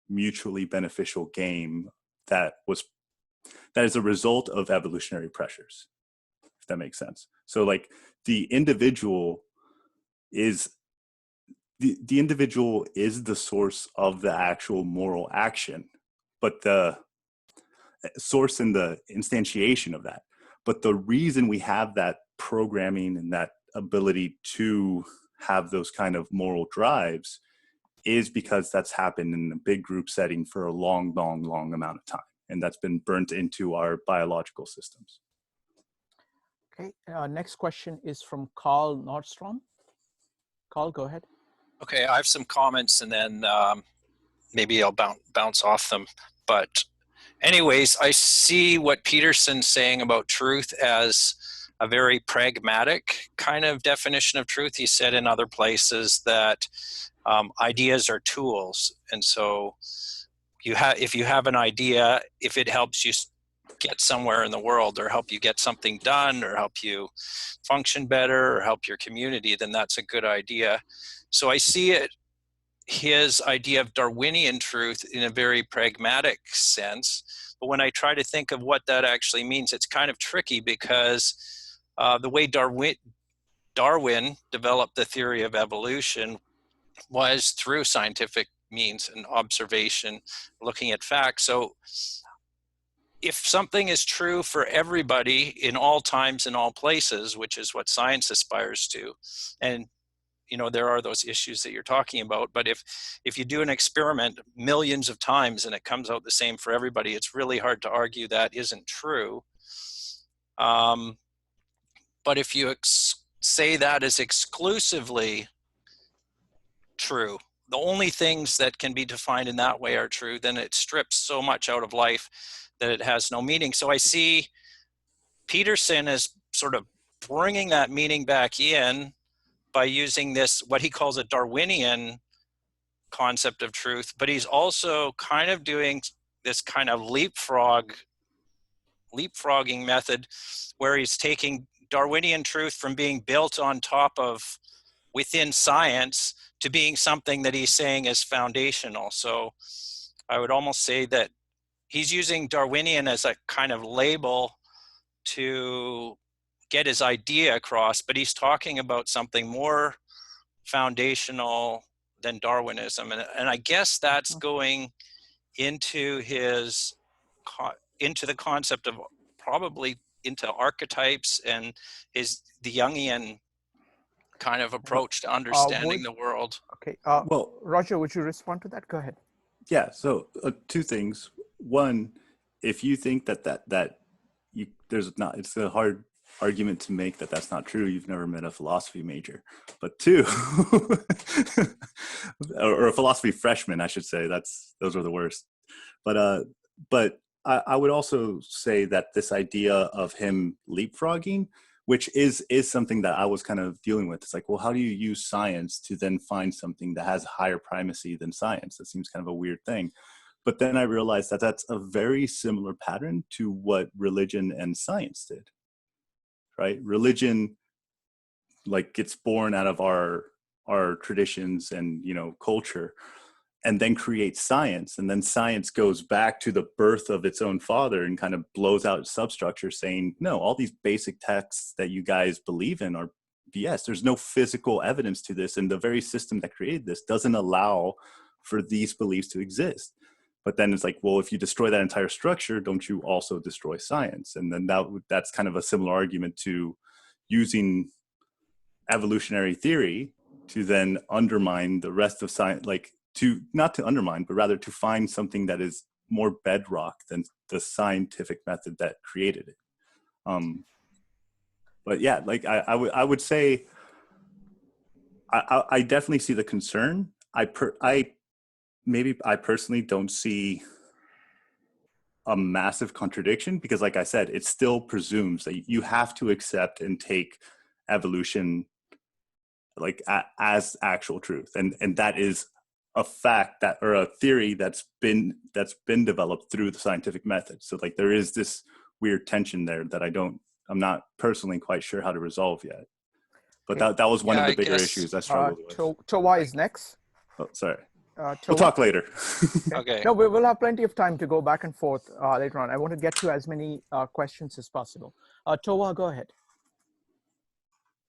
mutually beneficial game that is a result of evolutionary pressures, if that makes sense. So like the individual is the individual is the source of the actual moral action, but the source in the instantiation of that. But the reason we have that programming and that ability to have those kind of moral drives is because that's happened in a big group setting for a long amount of time. And that's been burnt into our biological systems.
Okay, next question is from Carl Nordstrom. Carl, go ahead.
Okay, I have some comments and then maybe I'll bounce off them. But anyways, I see what Peterson's saying about truth as a very pragmatic kind of definition of truth. He said in other places that ideas are tools. And so if you have an idea, if it helps you get somewhere in the world or help you get something done or help you function better or help your community, then that's a good idea. So I see his idea of Darwinian truth in a very pragmatic sense. But when I try to think of what that actually means, it's kind of tricky because the way Darwin developed the theory of evolution was through scientific means and observation, looking at facts. So if something is true for everybody in all times and all places, which is what science aspires to, and there are those issues that you're talking about, but if you do an experiment millions of times and it comes out the same for everybody, it's really hard to argue that isn't true. But if you say that is exclusively true, the only things that can be defined in that way are true, then it strips so much out of life that it has no meaning. So I see Peterson as sort of bringing that meaning back in by using this, what he calls a Darwinian concept of truth, but he's also kind of doing this kind of leapfrogging method where he's taking Darwinian truth from being built on top of within science to being something that he's saying is foundational. So I would almost say that he's using Darwinian as a kind of label to get his idea across, but he's talking about something more foundational than Darwinism. And I guess that's going into the concept of probably into archetypes and the Jungian kind of approach to understanding the world.
Okay,
well,
Roger, would you respond to that? Go ahead.
Yeah, so two things. One, if you think it's a hard argument to make that that's not true. You've never met a philosophy major. But two, or a philosophy freshman, I should say. Those are the worst. But I would also say that this idea of him leapfrogging, which is something that I was kind of dealing with. It's like, well, how do you use science to then find something that has higher primacy than science? That seems kind of a weird thing. But then I realized that that's a very similar pattern to what religion and science did, right? Religion gets born out of our traditions and, culture, and then creates science. And then science goes back to the birth of its own father and kind of blows out substructure saying, no, all these basic texts that you guys believe in are BS. There's no physical evidence to this. And the very system that created this doesn't allow for these beliefs to exist. But then it's like, well, if you destroy that entire structure, don't you also destroy science? And then that's kind of a similar argument to using evolutionary theory to then undermine the rest of science, not to undermine, but rather to find something that is more bedrock than the scientific method that created it. But yeah, I would say, I definitely see the concern. I personally don't see a massive contradiction because, like I said, it still presumes that you have to accept and take evolution as actual truth, and that is a fact or a theory that's been developed through the scientific method. So there is this weird tension there that I don't I'm not personally quite sure how to resolve yet. But
Okay.
that was one of
Yeah,
the
I
bigger
guess-
issues I struggled with.
Towa is next.
Oh, sorry. We'll
Towa?
talk later.
Okay.
No, we'll have plenty of time to go back and forth later on. I want to get to as many questions as possible. Towa, go ahead.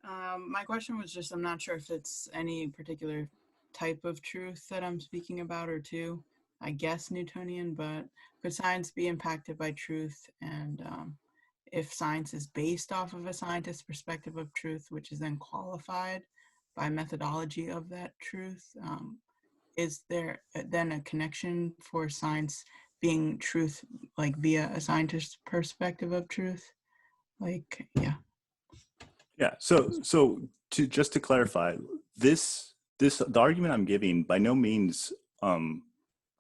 My question was just, I'm not sure if it's any particular type of truth that I'm speaking about or two. I guess Newtonian, but could science be impacted by truth? And if science is based off of a scientist's perspective of truth, which is then qualified by methodology of that truth, is there then a connection for science being truth, like via a scientist's perspective of truth? Like, yeah.
Yeah. So just to clarify, the argument I'm giving by no means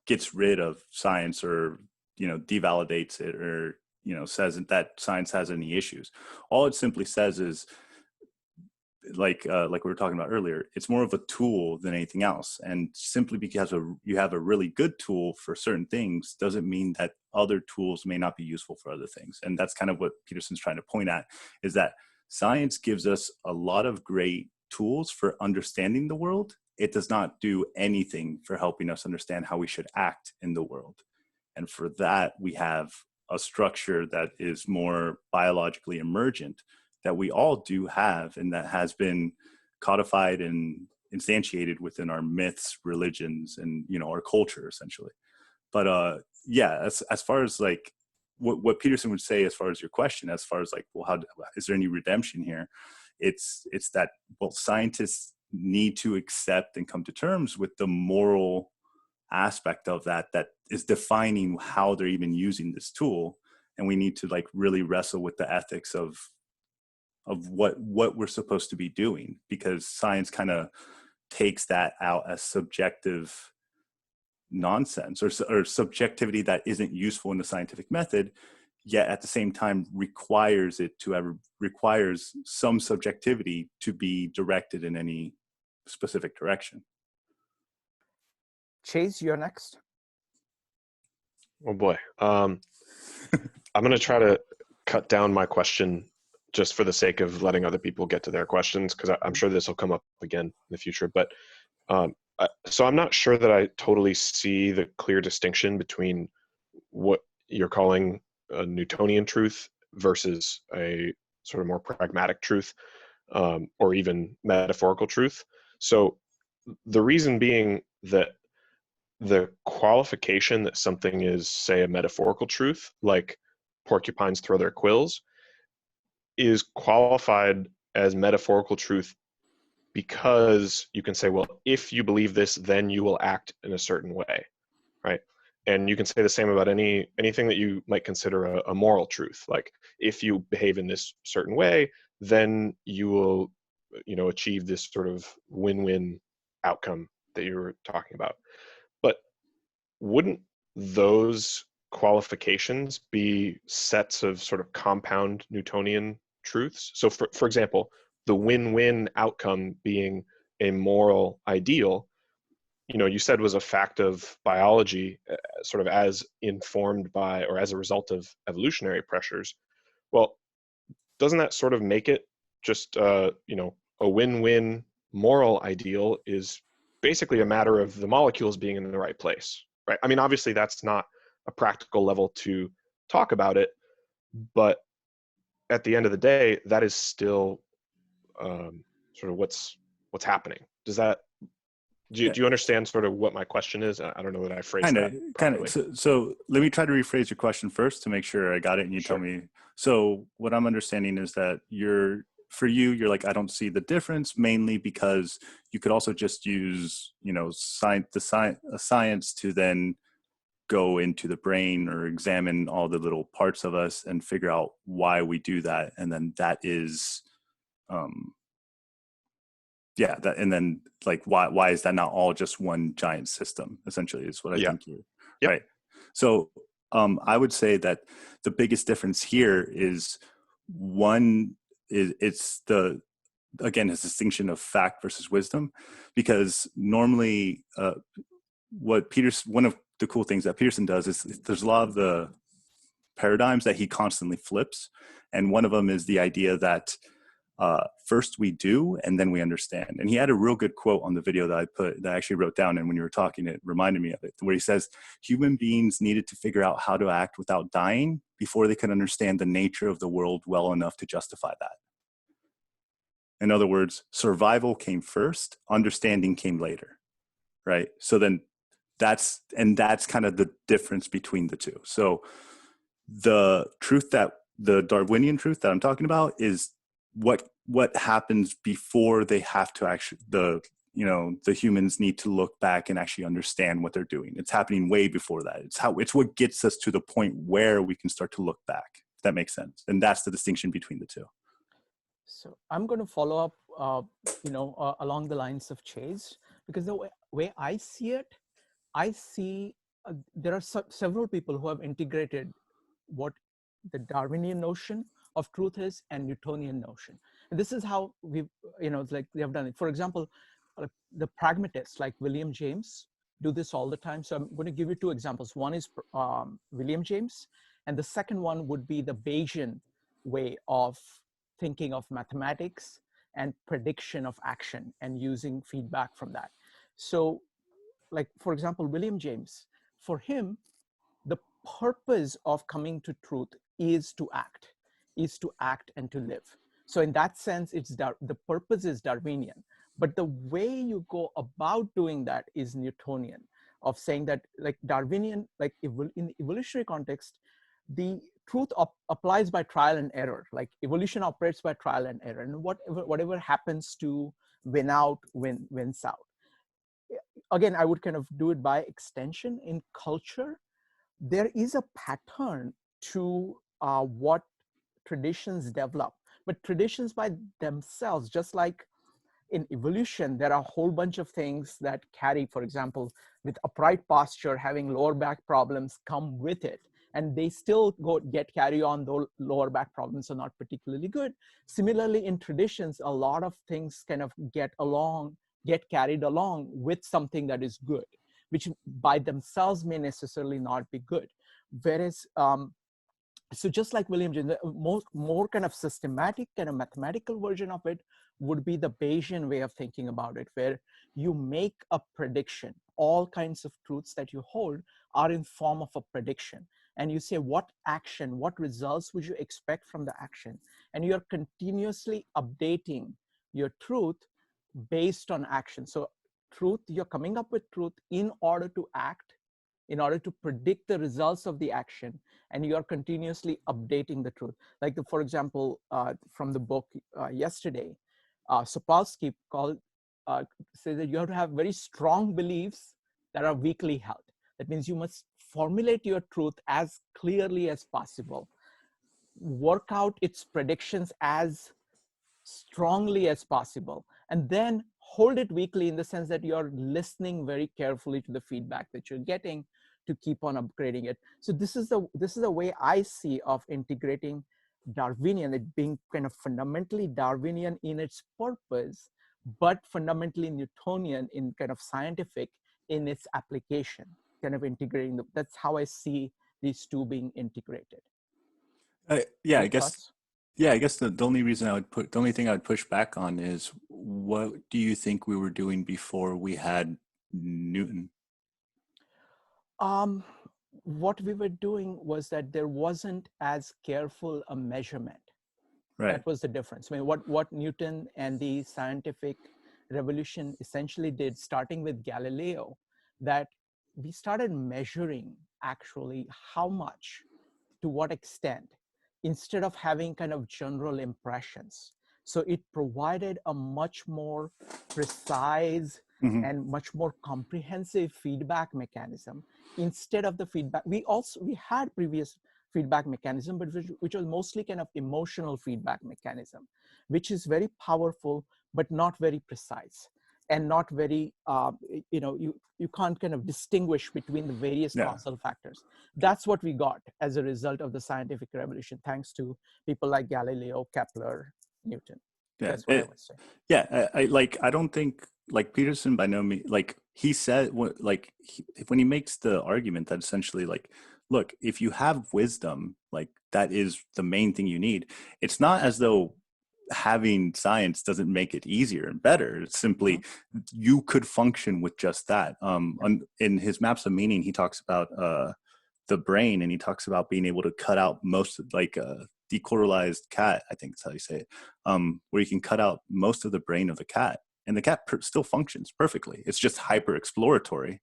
gets rid of science or devalidates it or says that science has any issues. All it simply says is like we were talking about earlier, it's more of a tool than anything else. And simply because you have a really good tool for certain things doesn't mean that other tools may not be useful for other things. And that's kind of what Peterson's trying to point at, is that science gives us a lot of great tools for understanding the world. It does not do anything for helping us understand how we should act in the world. And for that, we have a structure that is more biologically emergent that we all do have, and that has been codified and instantiated within our myths, religions, and our culture essentially. But yeah, as far as like what Peterson would say, as far as your question, as far as like, well, how is there any redemption here? It's that, well, scientists need to accept and come to terms with the moral aspect of that is defining how they're even using this tool, and we need to like really wrestle with the ethics of what we're supposed to be doing, because science kind of takes that out as subjective nonsense or subjectivity that isn't useful in the scientific method, yet at the same time requires some subjectivity to be directed in any specific direction.
Chase, you're next.
Oh boy. I'm going to try to cut down my question just for the sake of letting other people get to their questions, because I'm sure this will come up again in the future. But so I'm not sure that I totally see the clear distinction between what you're calling a Newtonian truth versus a sort of more pragmatic truth, or even metaphorical truth. So the reason being that the qualification that something is, say, a metaphorical truth, like porcupines throw their quills, is qualified as metaphorical truth because you can say, well, if you believe this, then you will act in a certain way, right? And you can say the same about anything that you might consider a moral truth. Like, if you behave in this certain way, then you will, achieve this sort of win-win outcome that you were talking about. But wouldn't those qualifications be sets of sort of compound Newtonian truths? So for example, the win-win outcome being a moral ideal, you said was a fact of biology, sort of as informed by or as a result of evolutionary pressures. Well, doesn't that sort of make it just, a win-win moral ideal is basically a matter of the molecules being in the right place, right? I mean, obviously that's not a practical level to talk about it, but at the end of the day, that is still sort of what's happening. Do you understand sort of what my question is? I don't know that I phrased that properly.
So let me try to rephrase your question first to make sure I got it, and you
Sure.
tell me. So what I'm understanding is that you're like, I don't see the difference, mainly because you could also just use science to then go into the brain or examine all the little parts of us and figure out why we do that, and then that is and then like why is that not all just one giant system, essentially, is what I think you're right. So I would say that the biggest difference here is it's the distinction of fact versus wisdom, because normally one of the cool things that Peterson does is there's a lot of the paradigms that he constantly flips. And one of them is the idea that first we do and then we understand. And he had a real good quote on the video that I actually wrote down, and when you were talking it reminded me of it, where he says human beings needed to figure out how to act without dying before they could understand the nature of the world well enough to justify that. In other words, survival came first, understanding came later, right? So then that's kind of the difference between the two. So the Darwinian truth that I'm talking about is what happens before they have to actually, the humans need to look back and actually understand what they're doing. It's happening way before that. It's what gets us to the point where we can start to look back, if that makes sense. And that's the distinction between the two.
So I'm going to follow up, along the lines of Chase, because the way I see it, I see there are several people who have integrated what the Darwinian notion of truth is and Newtonian notion. And this is how we've, it's like they have done it. For example, the pragmatists like William James do this all the time. So I'm going to give you two examples. One is William James, and the second one would be the Bayesian way of thinking of mathematics and prediction of action and using feedback from that. So like, for example, William James, for him, the purpose of coming to truth is to act and to live. So in that sense, the purpose is Darwinian, but the way you go about doing that is Newtonian, of saying that like Darwinian, like in the evolutionary context, the truth applies by trial and error. Like evolution operates by trial and error, and whatever happens to win out, wins out. Again, I would kind of do it by extension. In culture, there is a pattern to what traditions develop, but traditions by themselves, just like in evolution, there are a whole bunch of things that carry, for example, with upright posture, having lower back problems come with it, and they still carry on, though lower back problems are not particularly good. Similarly, in traditions, a lot of things kind of get carried along with something that is good, which by themselves may necessarily not be good. Whereas, so just like William James, the more kind of systematic, kind of mathematical version of it would be the Bayesian way of thinking about it, where you make a prediction. All kinds of truths that you hold are in form of a prediction. And you say, what action, what results would you expect from the action? And you're continuously updating your truth based on action. So truth, you're coming up with truth in order to act, in order to predict the results of the action, and you are continuously updating the truth. Like for example, from the book yesterday, Sapolsky says that you have to have very strong beliefs that are weakly held. That means you must formulate your truth as clearly as possible, work out its predictions as strongly as possible, and then hold it weakly in the sense that you're listening very carefully to the feedback that you're getting to keep on upgrading it. So this is the way I see of integrating Darwinian, it being kind of fundamentally Darwinian in its purpose, but fundamentally Newtonian in kind of scientific in its application, kind of integrating that's how I see these two being integrated.
Yeah, I guess. Yeah, I guess the only thing I would push back on is, what do you think we were doing before we had Newton?
What we were doing was that there wasn't as careful a measurement. Right. That was the difference. I mean, what Newton and the scientific revolution essentially did, starting with Galileo, that we started measuring actually how much, to what extent, instead of having kind of general impressions. So it provided a much more precise and much more comprehensive feedback mechanism instead of the feedback. We had previous feedback mechanism, but which was mostly kind of emotional feedback mechanism, which is very powerful, but not very precise and not very, you can't kind of distinguish between the various causal factors. That's what we got as a result of the scientific revolution, thanks to people like Galileo, Kepler, Newton.
Yeah,
that's what I would say.
Yeah, I don't think, like, Peterson by no means, like he said, when he makes the argument that essentially, like, look, if you have wisdom, like that is the main thing you need. It's not as though having science doesn't make it easier and better. It's simply you could function with just that. In his Maps of Meaning, he talks about the brain, and he talks about being able to cut out most, like decoralized cat, I think that's how you say it, where you can cut out most of the brain of the cat, and the cat still functions perfectly. It's just hyper exploratory,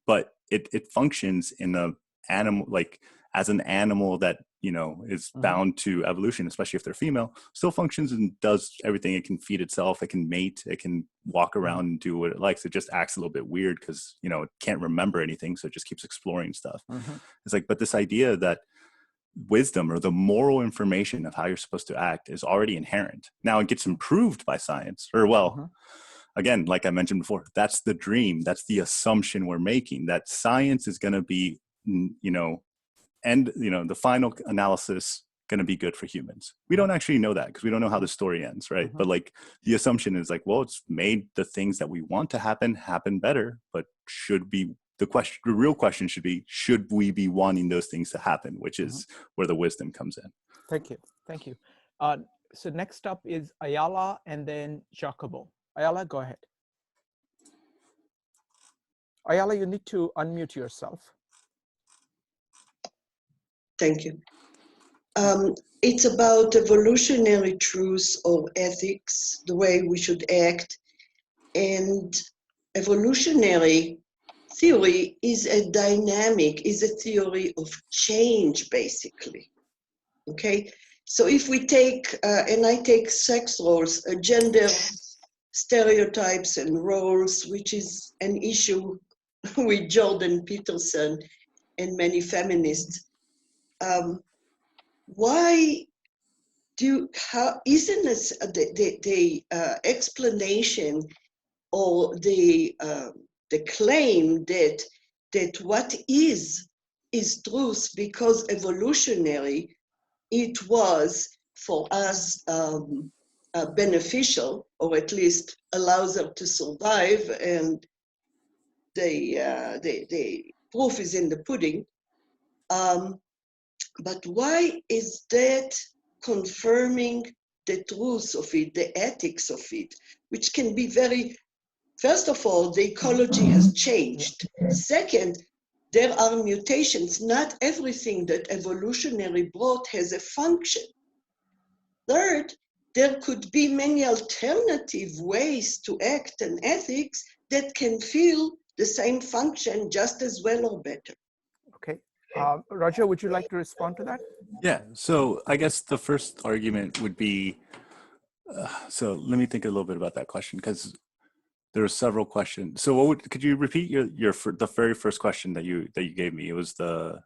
but it functions in a animal, like as an animal that, you know, is bound to evolution, especially if they're female, still functions and does everything. It can feed itself, it can mate, it can walk around and do what it likes. It just acts a little bit weird because, you know, it can't remember anything, so it just keeps exploring stuff. It's like, but this idea that wisdom or the moral information of how you're supposed to act is already inherent. Now it gets improved by science, or well, again, like I mentioned before, that's the dream, that's the assumption we're making, that science is going to be, you know, and, you know, the final analysis going to be good for humans. We don't actually know that because we don't know how the story ends, right? But like the assumption is like, well, it's made the things that we want to happen better, but should be the real question should be, should we be wanting those things to happen, which is where the wisdom comes in.
Thank you. So next up is Ayala and then Jacobo. Ayala, go ahead. Ayala, you need to unmute yourself.
Thank you. It's about evolutionary truths or ethics, the way we should act. And evolutionary theory is a theory of change, basically. Okay? So if we take, and I take sex roles, gender stereotypes and roles, which is an issue with Jordan Peterson and many feminists. Why isn't this the explanation or the claim that what is truth because evolutionary it was for us beneficial, or at least allows us to survive, and the proof is in the pudding. But why is that confirming the truth of it, the ethics of it, which can be very, first of all, the ecology has changed. Second, there are mutations. Not everything that evolutionary brought has a function. Third, there could be many alternative ways to act and ethics that can fill the same function just as well or better.
Okay. Roger, would you like to respond to that?
Yeah, so I guess the first argument would be, so let me think a little bit about that question, because there were several questions. So could you repeat the very first question that you gave me? It was the,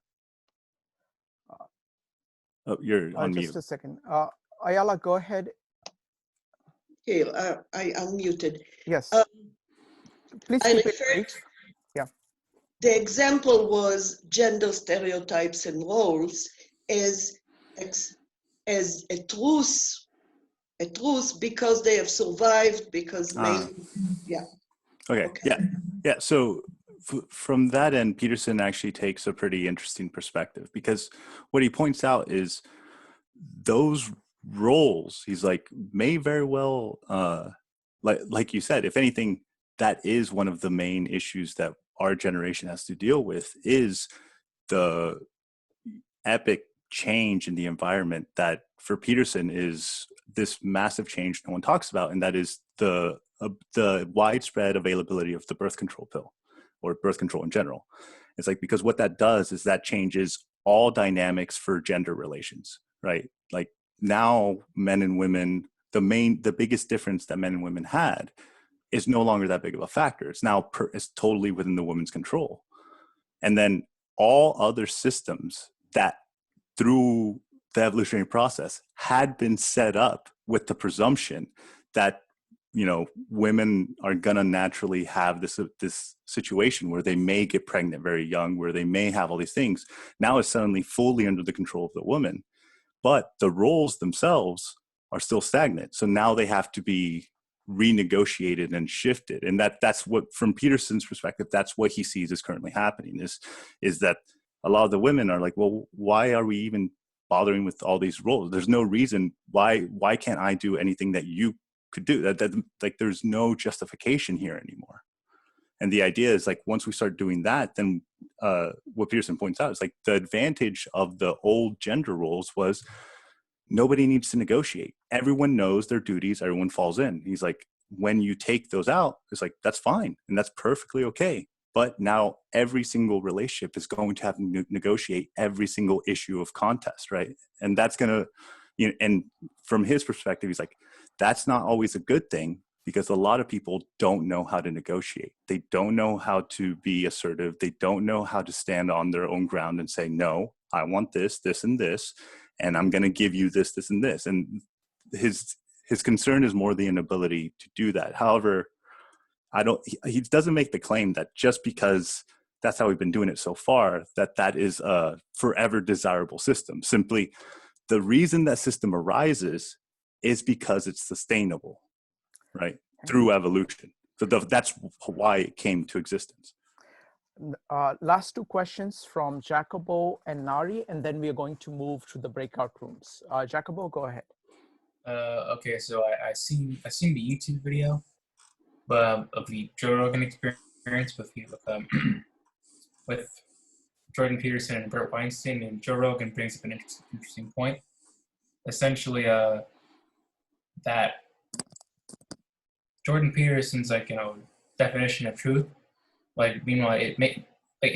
oh, you're on mute.
Just a second. Ayala, go ahead.
Here, I unmuted.
Yes. Please keep it brief. Yeah.
The example was gender stereotypes and roles as a truth because they have survived, because maybe, yeah.
Okay. Yeah. So from that end, Peterson actually takes a pretty interesting perspective, because what he points out is those roles, he's like, may very well, like you said, if anything, that is one of the main issues that our generation has to deal with, is the epic change in the environment that for Peterson is this massive change no one talks about, and that is the widespread availability of the birth control pill, or birth control in general. It's like, because what that does is that changes all dynamics for gender relations, right? Like now men and women, the biggest difference that men and women had is no longer that big of a factor. It's now it's totally within the woman's control. And then all other systems that through the evolutionary process had been set up with the presumption that, you know, women are gonna naturally have this situation where they may get pregnant very young, where they may have all these things, now is suddenly fully under the control of the woman. But the roles themselves are still stagnant. So now they have to be renegotiated and shifted. And that's what, from Peterson's perspective, that's what he sees is currently happening, is that a lot of the women are like, well, why are we even bothering with all these roles? There's no reason why can't I do anything that you could do? That like there's no justification here anymore. And the idea is like, once we start doing that, then what Peterson points out is like the advantage of the old gender roles was nobody needs to negotiate. Everyone knows their duties. Everyone falls in. He's like, when you take those out, it's like, that's fine. And that's perfectly okay. But now every single relationship is going to have to negotiate every single issue of contest, right? And that's going to, you know, and from his perspective, he's like, that's not always a good thing, because a lot of people don't know how to negotiate. They don't know how to be assertive. They don't know how to stand on their own ground and say, no, I want this, this, and this, and I'm going to give you this, this, and this. And his concern is more the inability to do that. However, he doesn't make the claim that just because that's how we've been doing it so far, that is a forever desirable system. Simply, the reason that system arises is because it's sustainable, right? Through evolution. So that's why it came to existence.
Last two questions from Jacobo and Nari, and then we are going to move to the breakout rooms. Jacobo, go ahead.
Okay, so I seen the YouTube video, of the Joe Rogan experience with Jordan Peterson and Bert Weinstein, and Joe Rogan brings up an interesting point. Essentially, that Jordan Peterson's definition of truth, meanwhile it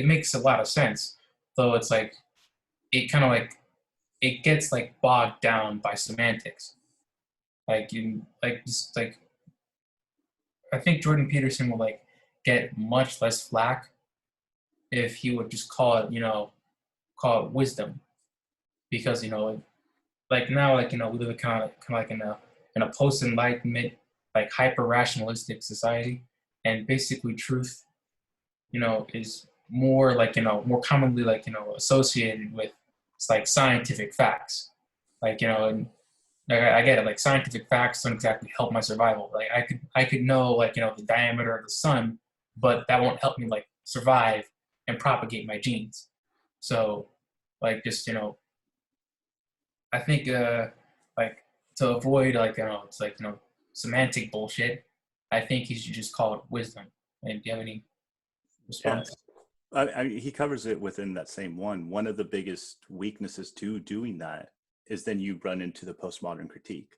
makes a lot of sense, though it's like it kind of it gets bogged down by semantics. I think Jordan Peterson will get much less flack if he would just call it wisdom, because now we live kind of in a post-enlightenment hyper rationalistic society, and basically truth is more more commonly associated with scientific facts, and I get it. Scientific facts don't exactly help my survival. I could know the diameter of the sun, but that won't help me survive and propagate my genes. So I think to avoid semantic bullshit, I think he should just call it wisdom. And do you have any response?
Yeah. He covers it within that same one. One of the biggest weaknesses to doing that is then you run into the postmodern critique.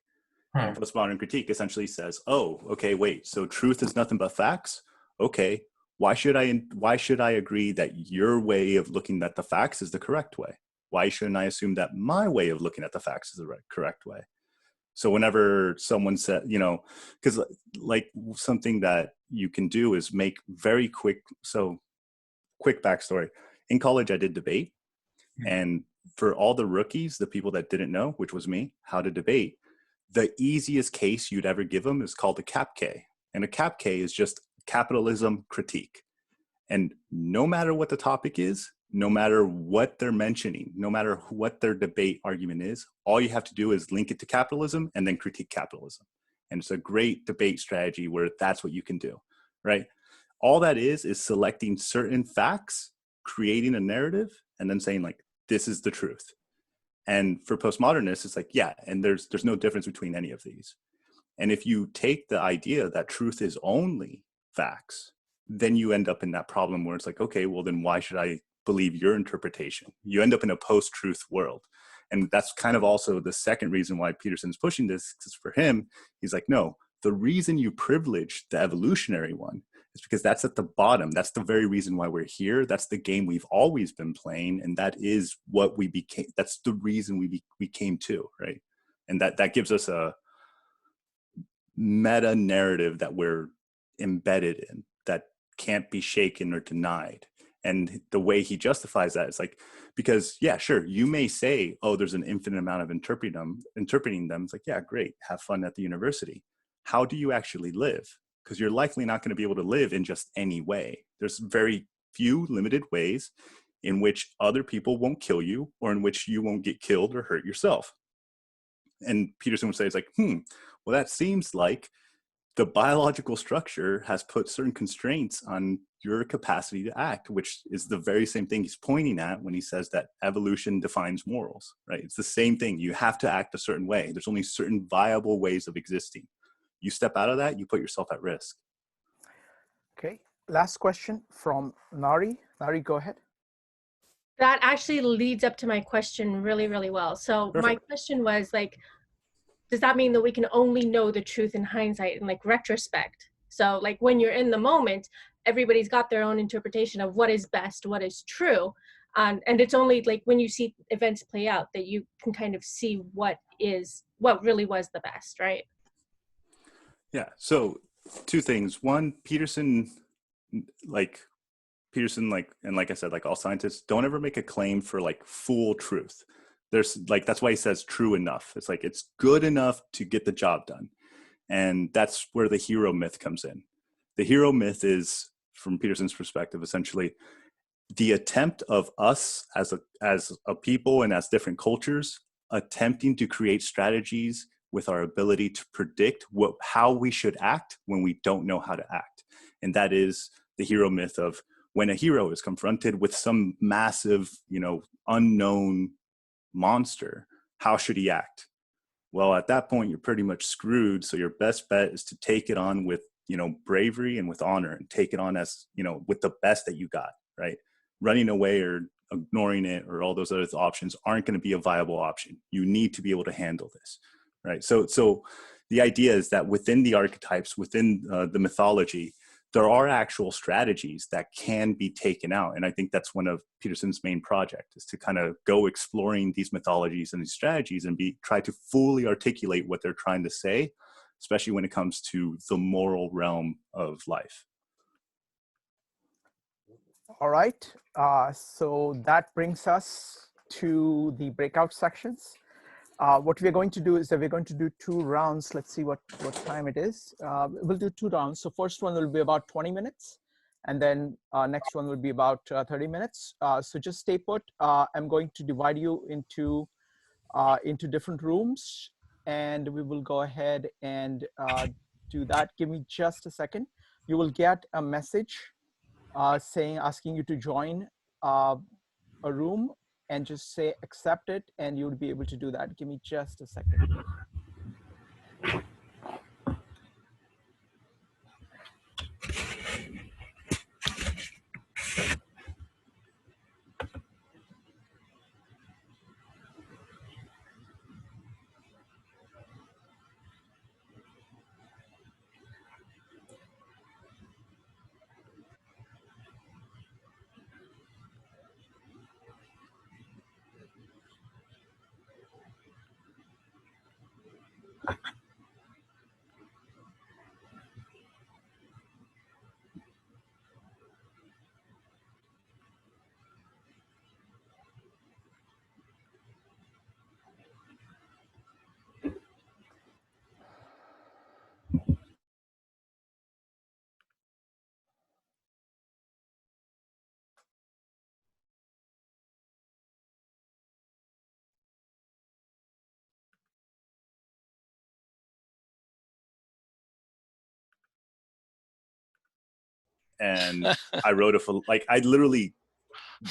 And postmodern critique essentially says, oh, okay, wait, so truth is nothing but facts? Okay, why should I agree that your way of looking at the facts is the correct way? Why shouldn't I assume that my way of looking at the facts is the correct way? So whenever someone said, because something that you can do is make very quick backstory. In college, I did debate. And for all the rookies, the people that didn't know, which was me, how to debate, the easiest case you'd ever give them is called a cap K. And a cap K is just capitalism critique. And no matter what the topic is, no matter what they're mentioning, no matter what their debate argument is, all you have to do is link it to capitalism and then critique capitalism. And it's a great debate strategy where that's what you can do, right? All that is selecting certain facts, creating a narrative, and then saying this is the truth. And for postmodernists, it's yeah, and there's no difference between any of these. And if you take the idea that truth is only facts, then you end up in that problem where it's okay, well then why should I believe your interpretation? You end up in a post-truth world. And that's kind of also the second reason why Peterson's pushing this, because for him, he's no, the reason you privilege the evolutionary one is because that's at the bottom. That's the very reason why we're here. That's the game we've always been playing. And that is what we became. That's the reason we came to, right? And that gives us a meta narrative that we're embedded in that can't be shaken or denied. And the way he justifies that is because yeah, sure, you may say, oh, there's an infinite amount of interpreting them. It's yeah, great, have fun at the university. How do you actually live? Because you're likely not going to be able to live in just any way. There's very few limited ways in which other people won't kill you or in which you won't get killed or hurt yourself. And Peterson would say, it's well, that seems like the biological structure has put certain constraints on your capacity to act, which is the very same thing he's pointing at when he says that evolution defines morals, right? It's the same thing. You have to act a certain way. There's only certain viable ways of existing. You step out of that, you put yourself at risk.
Okay, last question from Nari. Nari, go ahead.
That actually leads up to my question really, really well. So
Perfect.
my question was like, does that mean that we can only know the truth in hindsight and like retrospect? So like when you're in the moment, everybody's got their own interpretation of what is best, what is true. And it's only like when you see events play out that you can kind of see what really was the best, right?
Yeah, so two things. One, Peterson, and like I said, like all scientists, don't ever make a claim for like full truth. There's like, that's why he says true enough. It's like, it's good enough to get the job done. And that's where the hero myth comes in. The hero myth is, from Peterson's perspective, essentially the attempt of us as a people and as different cultures attempting to create strategies with our ability to predict how we should act when we don't know how to act. And that is the hero myth of when a hero is confronted with some massive, unknown monster, how should he act? Well, at that point, you're pretty much screwed. So your best bet is to take it on with, bravery and with honor, and take it on as, with the best that you got, right? Running away or ignoring it or all those other options aren't going to be a viable option. You need to be able to handle this, right? So the idea is that within the archetypes, within the mythology, there are actual strategies that can be taken out. And I think that's one of Peterson's main project, is to kind of go exploring these mythologies and these strategies and try to fully articulate what they're trying to say, especially when it comes to the moral realm of life.
All right, so that brings us to the breakout sections. What we're going to do is that we're going to do 2 rounds. Let's see what time it is. We'll do 2 rounds. So first one will be about 20 minutes. And then next one will be about 30 minutes. So just stay put. I'm going to divide you into different rooms. And we will go ahead and do that. Give me just a second. You will get a message asking you to join a room, and just say accept it, and you'll be able to do that. Give me just a second.
And I literally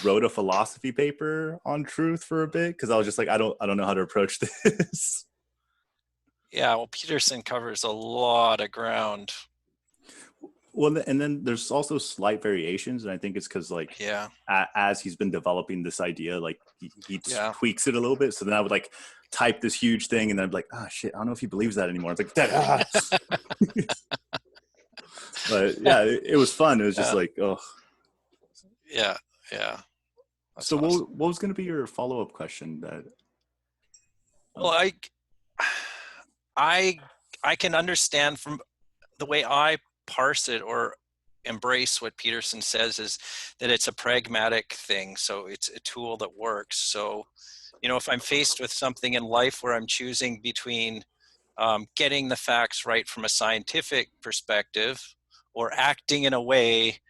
wrote a philosophy paper on truth for a bit, because I was just like, I don't know how to approach this.
Yeah, well, Peterson covers a lot of ground.
Well, and then there's also slight variations, and I think it's because as he's been developing this idea, like he tweaks it a little bit. So then I would like type this huge thing, and then I'd be like, oh shit, I don't know if he believes that anymore. It's like but yeah, it was fun. It was just like, oh
yeah. That's
so
awesome.
what was going to be your follow-up question?
Well, I can understand from the way I parse it or embrace what Peterson says is that it's a pragmatic thing. So it's a tool that works. So, if I'm faced with something in life where I'm choosing between getting the facts right from a scientific perspective or acting in a way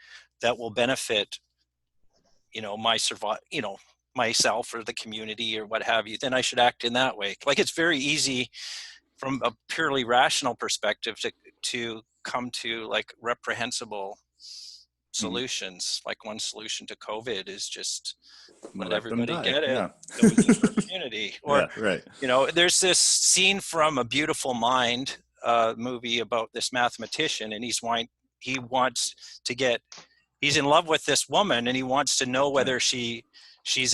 that will benefit, myself or the community or what have you, then I should act in that way. Like, it's very easy from a purely rational perspective to come to like reprehensible solutions. Like one solution to COVID is just let everybody get it.
Yeah.
So we can spread immunity. Or,
Yeah, right.
you know, there's this scene from A Beautiful Mind movie about this mathematician, and he wants to get, he's in love with this woman, and he wants to know whether she's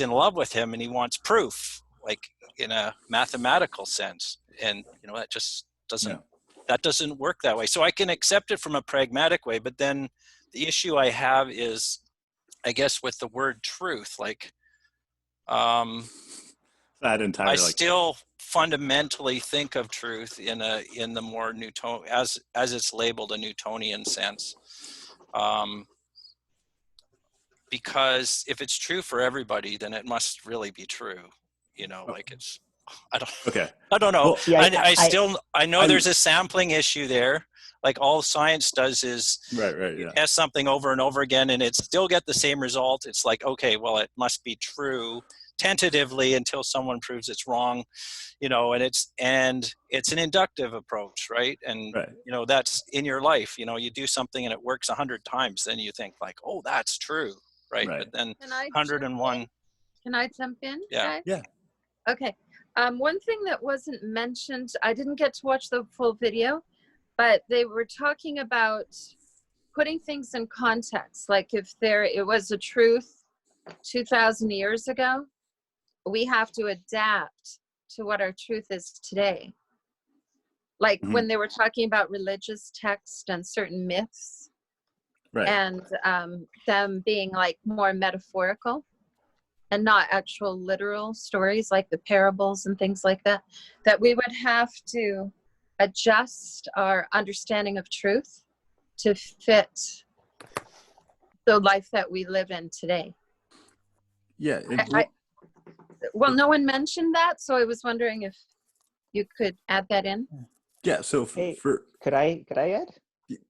in love with him, and he wants proof, like in a mathematical sense. And, you know, that just doesn't work that way. So I can accept it from a pragmatic way, but then the issue I have is, I guess, with the word truth, like,
that entire,
I still fundamentally think of truth in the more Newton, as it's labeled, a Newtonian sense. Because if it's true for everybody, then it must really be true. You know, like it's, I don't know.
Well,
I know there's a sampling issue there. Like all science does is test something over and over again, and it still get the same result. It's like, okay, well, it must be true tentatively until someone proves it's wrong, you know. And it's an inductive approach, right? And you know, that's in your life. You know, you do something and it works 100 times, then you think like, oh, that's true, right? But then 101.
Can I jump in?
Yeah.
Guys?
Yeah.
Okay. One thing that wasn't mentioned, I didn't get to watch the full video, but they were talking about putting things in context. Like if it was a truth 2,000 years ago, we have to adapt to what our truth is today. Like when they were talking about religious text and certain myths, and them being like more metaphorical and not actual literal stories like the parables and things like that, that we would have to adjust our understanding of truth to fit the life that we live in today.
Yeah.
Well, no one mentioned that, so I was wondering if you could add that in.
Yeah. So
could I add?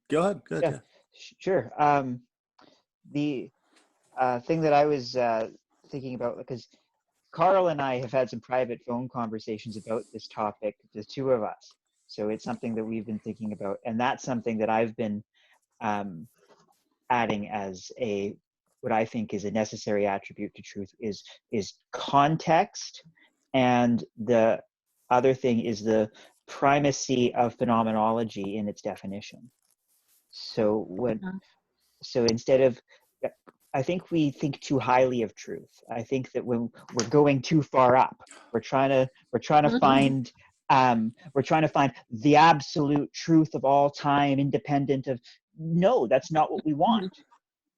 Go ahead.
Yeah. Sure. The thing that I was thinking about, because Carl and I have had some private phone conversations about this topic, the two of us. So it's something that we've been thinking about, and that's something that I've been adding as what I think is a necessary attribute to truth is context, and the other thing is the primacy of phenomenology in its definition. So so instead of, I think we think too highly of truth. I think that when we're going too far up, we're trying to find the absolute truth of all time, independent of. No, that's not what we want.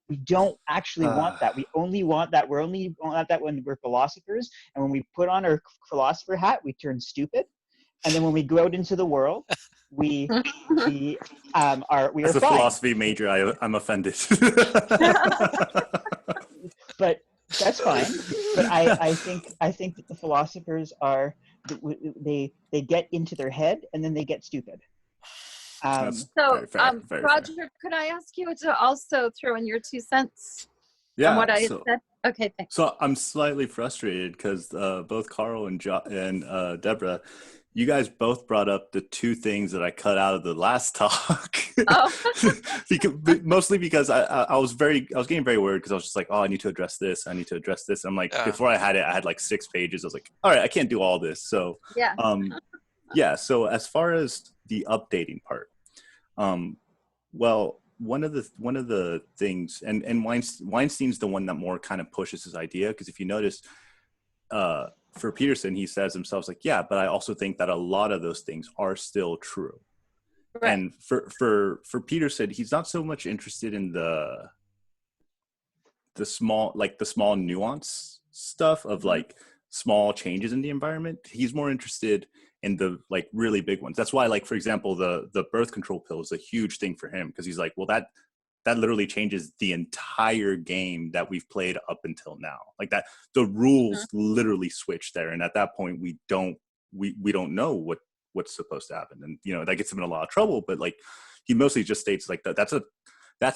We don't actually want that. We only want that. We only want that when we're philosophers, and when we put on our philosopher hat, we turn stupid. And then when we go out into the world, we are
As a
fine.
philosophy major, I'm offended.
But that's fine. But I think that the philosophers are, they get into their head and then they get stupid.
Very Roger, could I ask you to also throw in your 2 cents on what I had said? Okay, thanks.
So I'm slightly frustrated because both Carl and Deborah, you guys both brought up the 2 things that I cut out of the last talk. Mostly because I was getting very worried because I was just like, oh, I need to address this. And I'm like, before I had like 6 pages. I was like, all right, I can't do all this. So so as far as the updating part, well, one of the things, and Weinstein's the one that more kind of pushes his idea, because if you notice, for Peterson, he says himself like, yeah, but I also think that a lot of those things are still true. Right. And for Peterson, he's not so much interested in the small nuance stuff of like small changes in the environment. He's more interested in the like really big ones. That's why, like, for example, the birth control pill is a huge thing for him, because he's like, well, that literally changes the entire game that we've played up until now. Like that, the rules literally switch there. And at that point, we don't know what's supposed to happen. And, you know, that gets him in a lot of trouble, but like, he mostly just states like that's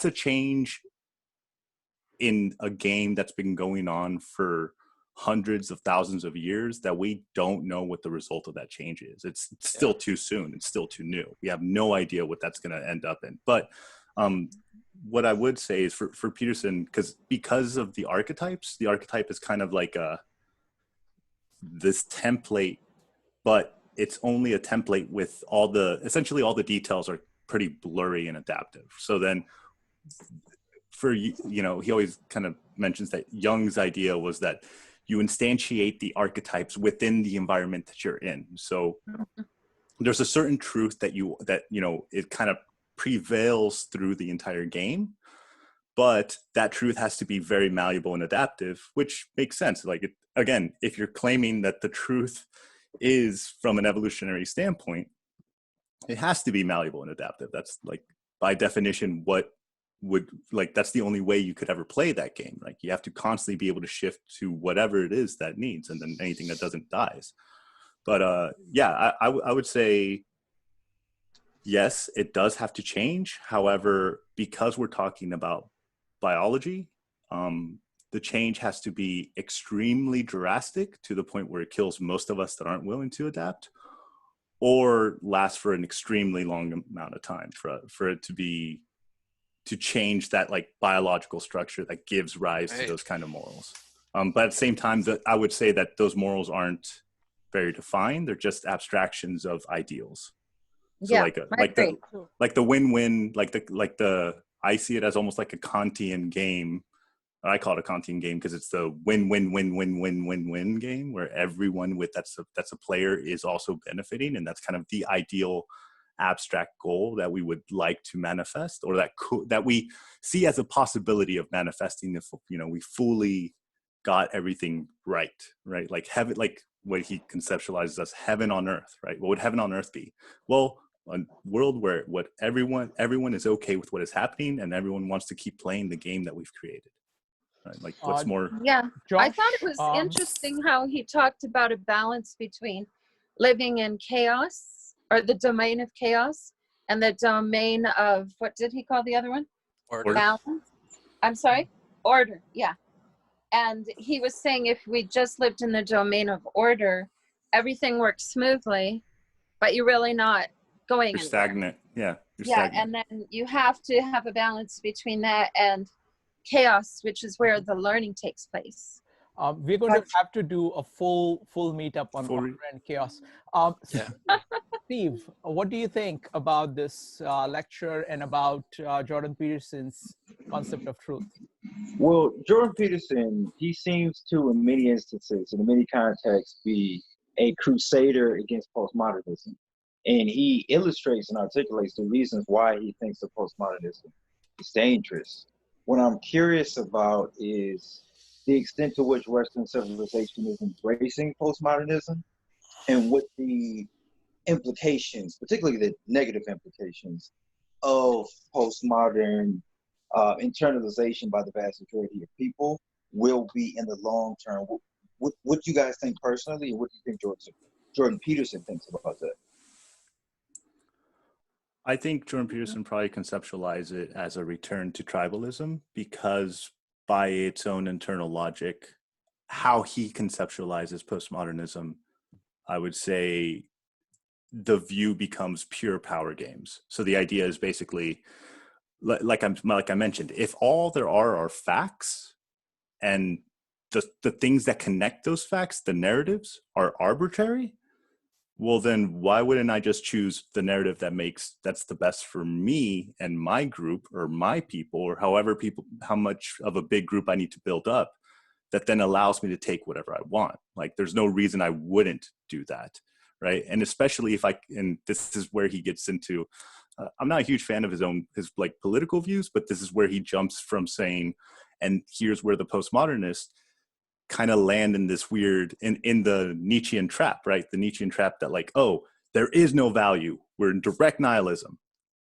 a change in a game that's been going on for hundreds of thousands of years that we don't know what the result of that change is. It's still too soon. It's still too new. We have no idea what that's going to end up in. But what I would say is for Peterson, because of the archetype is kind of like this template, but it's only a template with essentially all the details are pretty blurry and adaptive. So then he always kind of mentions that Jung's idea was that you instantiate the archetypes within the environment that you're in. So there's a certain truth that it kind of prevails through the entire game, but that truth has to be very malleable and adaptive, which makes sense. Like, again, if you're claiming that the truth is from an evolutionary standpoint, it has to be malleable and adaptive. That's like, by definition, that's the only way you could ever play that game. Like, you have to constantly be able to shift to whatever it is that needs, and then anything that doesn't dies. But I would say, yes, it does have to change. However, because we're talking about biology, the change has to be extremely drastic to the point where it kills most of us that aren't willing to adapt, or last for an extremely long amount of time for it to change that like biological structure that gives rise to those kind of morals. But at the same time, I would say that those morals aren't very defined. They're just abstractions of ideals. So like the win-win, I see it as almost like a Kantian game. I call it a Kantian game because it's the win-win-win-win-win-win-win game where everyone that's a player is also benefiting, and that's kind of the ideal abstract goal that we would like to manifest, or that we see as a possibility of manifesting if we fully got everything right. Like heaven, like what he conceptualizes as heaven on earth, right? What would heaven on earth be? Well, a world where everyone is okay with what is happening, and everyone wants to keep playing the game that we've created. Right? Like, what's more?
Yeah,
Josh,
I thought it was interesting how he talked about a balance between living in chaos, or the domain of chaos, and the domain of, what did he call the other one?
Order.
Balance. I'm sorry? Order, yeah. And he was saying if we just lived in the domain of order, everything works smoothly, but you're really not going
You're
anywhere.
stagnant. Yeah.
Stagnant. And then you have to have a balance between that and chaos, which is where the learning takes place.
We're going to have to do a full meetup on order and chaos. Steve, what do you think about this lecture and about Jordan Peterson's concept of truth?
Well, Jordan Peterson, he seems to, in many instances, in many contexts, be a crusader against postmodernism. And he illustrates and articulates the reasons why he thinks that postmodernism is dangerous. What I'm curious about is the extent to which Western civilization is embracing postmodernism, and what the implications, particularly the negative implications, of postmodern internalization by the vast majority of people will be in the long term. What do you guys think personally, and what do you think Jordan Peterson thinks about that?
I think Jordan Peterson probably conceptualized it as a return to tribalism, because by its own internal logic, how he conceptualizes postmodernism, I would say the view becomes pure power games. So the idea is basically, like I mentioned, if all there are facts, and the things that connect those facts, the narratives, are arbitrary, well, then why wouldn't I just choose the narrative that's the best for me and my group, or my people, or how much of a big group I need to build up, that then allows me to take whatever I want. Like, there's no reason I wouldn't do that, right? And especially and this is where he gets into, I'm not a huge fan of his like political views, but this is where he jumps from saying, and here's where the postmodernists kind of land in this weird, in the Nietzschean trap, right? The Nietzschean trap that, like, oh, there is no value, we're in direct nihilism.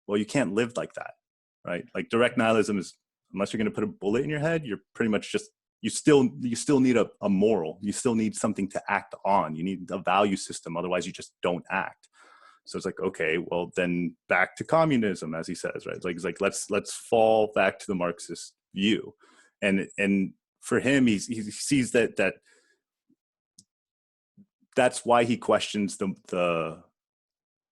Well, you can't live like that, right? Like, direct nihilism is, unless you're going to put a bullet in your head, you're pretty much just, you still need a moral. You still need something to act on. You need a value system. Otherwise you just don't act. So it's like, okay, well, then back to communism, as he says, right? It's like let's fall back to the Marxist view. And for him, he sees that that's why he questions the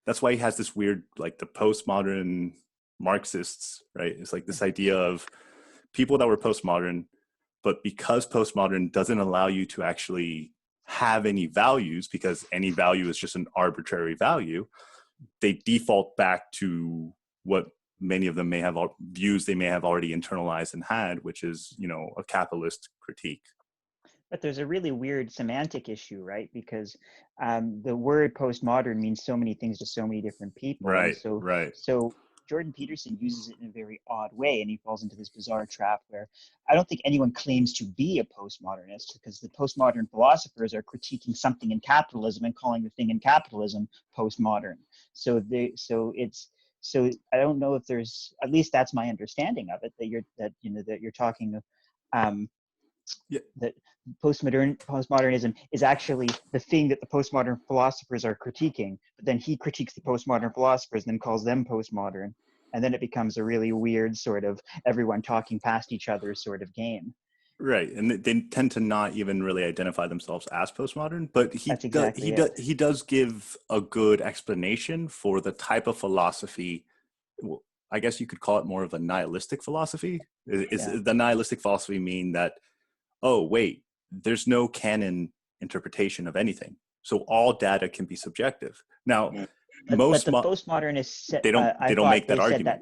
that's why he has this weird, like, the postmodern Marxists, right? It's like this idea of people that were postmodern, but because postmodern doesn't allow you to actually have any values, because any value is just an arbitrary value, they default back to what many of them may have views they may have already internalized and had, which is, you know, a capitalist critique.
But there's a really weird semantic issue, right? Because the word postmodern means so many things to so many different people.
Right,
And
right.
so Jordan Peterson uses it in a very odd way, and he falls into this bizarre trap where I don't think anyone claims to be a postmodernist, because the postmodern philosophers are critiquing something in capitalism and calling the thing in capitalism postmodern. So I don't know if there's, at least that's my understanding of it, that you're talking that postmodernism is actually the thing that the postmodern philosophers are critiquing, but then he critiques the postmodern philosophers and then calls them postmodern, and then it becomes a really weird sort of everyone talking past each other sort of game.
Right, and they tend to not even really identify themselves as postmodern, but he does give a good explanation for the type of philosophy. Well, I guess you could call it more of a nihilistic philosophy. The nihilistic philosophy mean that, oh wait, there's no canon interpretation of anything, so all data can be subjective. Now,
but the postmodernists
they don't make that argument.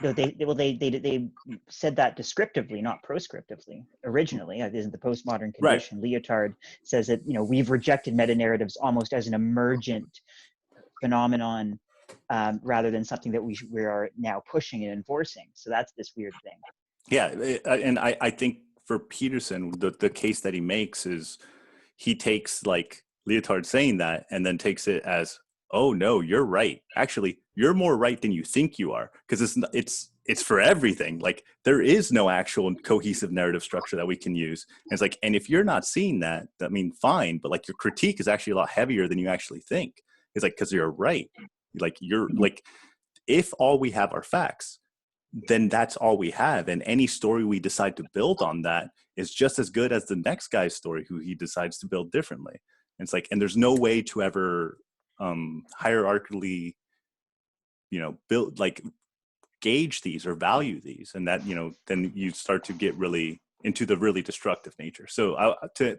They said that descriptively, not proscriptively. Originally, isn't the postmodern condition? Right. Lyotard says that, you know, we've rejected meta narratives almost as an emergent phenomenon, rather than something that we are now pushing and enforcing. So that's this weird thing.
Yeah, and I think for Peterson, the case that he makes is he takes, like, Lyotard saying that and then takes it as, oh no, you're right. Actually, you're more right than you think you are, because it's for everything. Like, there is no actual cohesive narrative structure that we can use. And it's like, and if you're not seeing that, I mean, fine, but like your critique is actually a lot heavier than you actually think. It's like, because you're right. Like, you're like, if all we have are facts, then that's all we have. And any story we decide to build on that is just as good as the next guy's story who he decides to build differently. And it's like, and there's no way to ever hierarchically, you know, build, like, gauge these or value these. And that, you know, then you start to get really into the really destructive nature. So to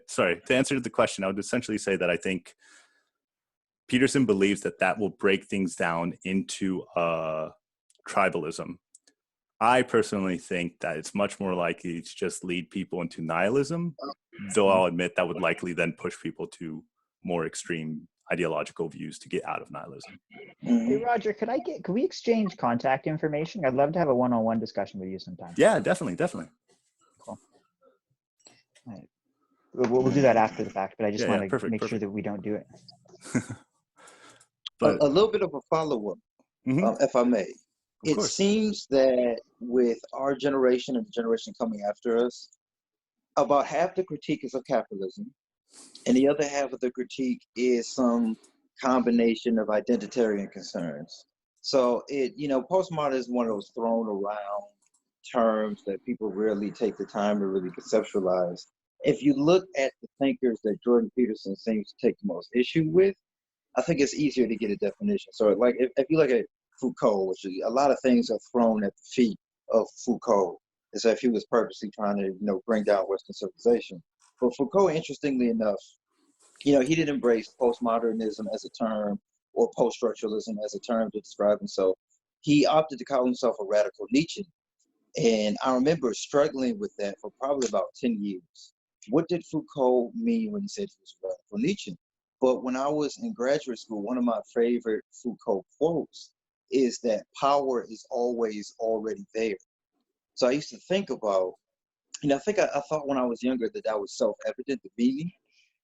answer the question, I would essentially say that I think Peterson believes that will break things down into tribalism. I personally think that it's much more likely to just lead people into nihilism, though I'll admit that would likely then push people to more extreme ideological views to get out of nihilism.
Hey Roger, could we exchange contact information? I'd love to have a one-on-one discussion with you sometime.
Yeah, definitely.
Cool. All right. We'll do that after the fact, but I just want to make sure that we don't do it.
But a little bit of a follow-up, if I may. It seems that with our generation and the generation coming after us, about half the critique is of capitalism, and the other half of the critique is some combination of identitarian concerns. So postmodern is one of those thrown around terms that people rarely take the time to really conceptualize. If you look at the thinkers that Jordan Peterson seems to take the most issue with, I think it's easier to get a definition. So, like, if you look at Foucault, which is, a lot of things are thrown at the feet of Foucault, as if he was purposely trying to, bring down Western civilization. But Foucault, interestingly enough, he didn't embrace postmodernism as a term or post-structuralism as a term to describe himself. He opted to call himself a radical Nietzschean. And I remember struggling with that for probably about 10 years. What did Foucault mean when he said he was a radical Nietzschean? But when I was in graduate school, one of my favorite Foucault quotes is that power is always already there. So I used to think about, I thought when I was younger that was self-evident to me.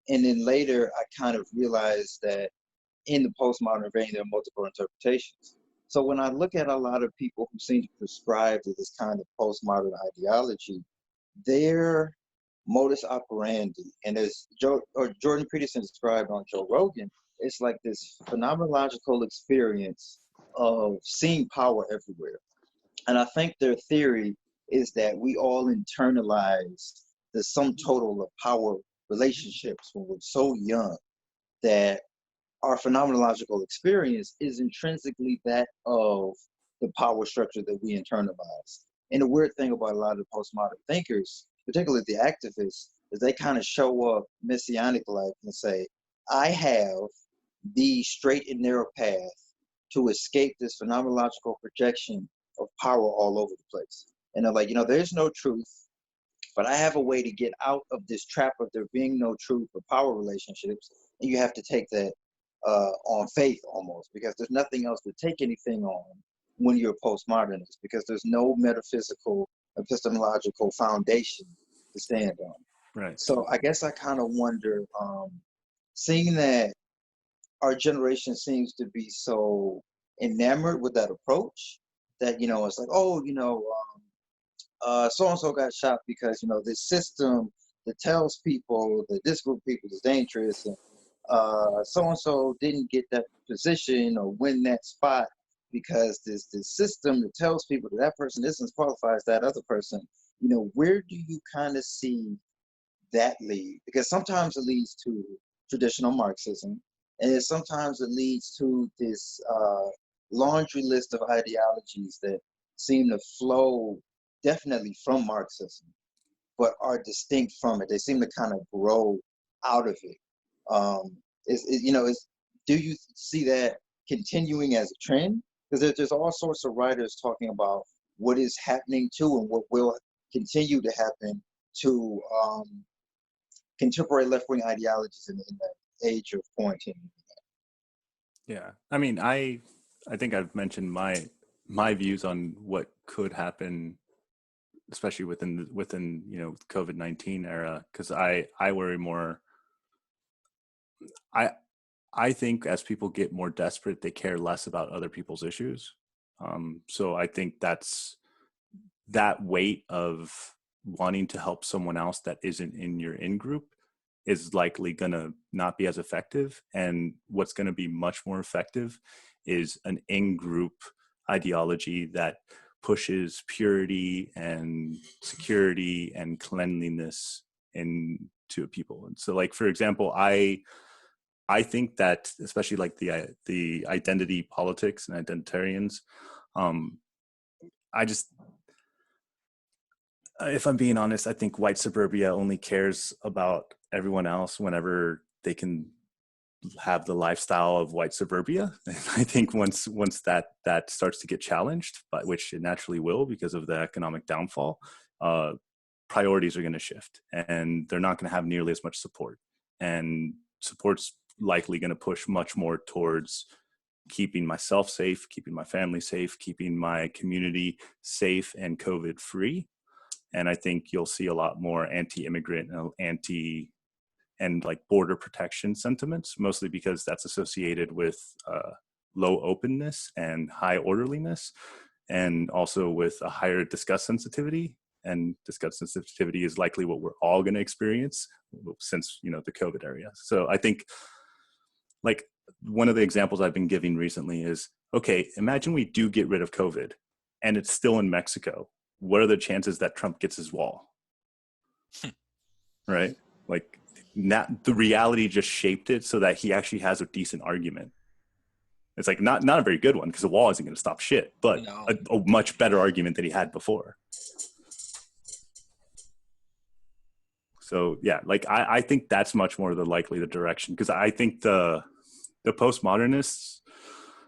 And then later I kind of realized that in the postmodern vein, there are multiple interpretations. So when I look at a lot of people who seem to prescribe to this kind of postmodern ideology, their modus operandi, and as Jordan Peterson described on Joe Rogan, it's like this phenomenological experience of seeing power everywhere. And I think their theory is that we all internalize the sum total of power relationships when we're so young. that our phenomenological experience is intrinsically that of the power structure that we internalize. And the weird thing about a lot of the postmodern thinkers, particularly the activists, is they kind of show up messianic-like and say, I have the straight and narrow path to escape this phenomenological projection of power all over the place. And they're like, there's no truth, but I have a way to get out of this trap of there being no truth or power relationships. And you have to take that on faith almost, because there's nothing else to take anything on when you're a postmodernist, because there's no metaphysical, epistemological foundation to stand on.
Right.
So I guess I kind of wonder, seeing that our generation seems to be so enamored with that approach that, it's like, so-and-so got shot because, this system that tells people that this group of people is dangerous, and so-and-so didn't get that position or win that spot because this system that tells people that that person isn't qualified as that other person. Where do you kind of see that lead? Because sometimes it leads to traditional Marxism, and sometimes it leads to this laundry list of ideologies that seem to flow definitely from Marxism, but are distinct from it. They seem to kind of grow out of it. Do you see that continuing as a trend? Because there's all sorts of writers talking about what is happening to and what will continue to happen to contemporary left-wing ideologies in the age of quarantine.
Yeah, I mean, I think I've mentioned my views on what could happen, especially within COVID-19 era, because I worry more. I think as people get more desperate, they care less about other people's issues. So I think that's that weight of wanting to help someone else that isn't in your in-group is likely going to not be as effective. And what's going to be much more effective is an in-group ideology that pushes purity and security and cleanliness into people. And so, like, for example, I think that especially like the identity politics and identitarians, if I'm being honest, I think white suburbia only cares about everyone else whenever they can have the lifestyle of white suburbia. And I think once that starts to get challenged, but which it naturally will because of the economic downfall, priorities are going to shift, and they're not going to have nearly as much support. And support's likely going to push much more towards keeping myself safe, keeping my family safe, keeping my community safe and COVID free. And I think you'll see a lot more anti-immigrant and like border protection sentiments, mostly because that's associated with low openness and high orderliness, and also with a higher disgust sensitivity. And disgust sensitivity is likely what we're all going to experience since, the COVID area. So I think, like, one of the examples I've been giving recently is, okay, imagine we do get rid of COVID and it's still in Mexico. What are the chances that Trump gets his wall? Right? Like, the reality just shaped it so that he actually has a decent argument. It's like not a very good one, because the wall isn't going to stop shit, but
No.
a much better argument than he had before. So yeah, like I think that's much more the direction, because I think the postmodernists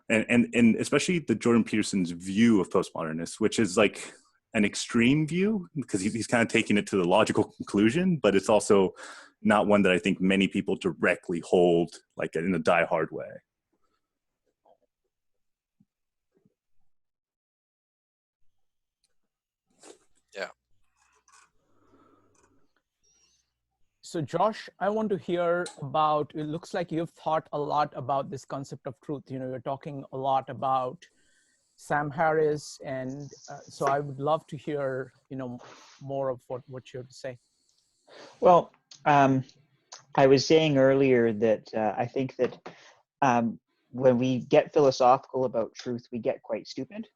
and especially the Jordan Peterson's view of postmodernists, which is like an extreme view, because he's kind of taking it to the logical conclusion, but it's also not one that I think many people directly hold like in a diehard way.
Yeah.
So Josh, I want to hear about, it looks like you've thought a lot about this concept of truth. You're talking a lot about Sam Harris, and so I would love to hear, more of what you have to say.
Well, I was saying earlier that I think that when we get philosophical about truth, we get quite stupid.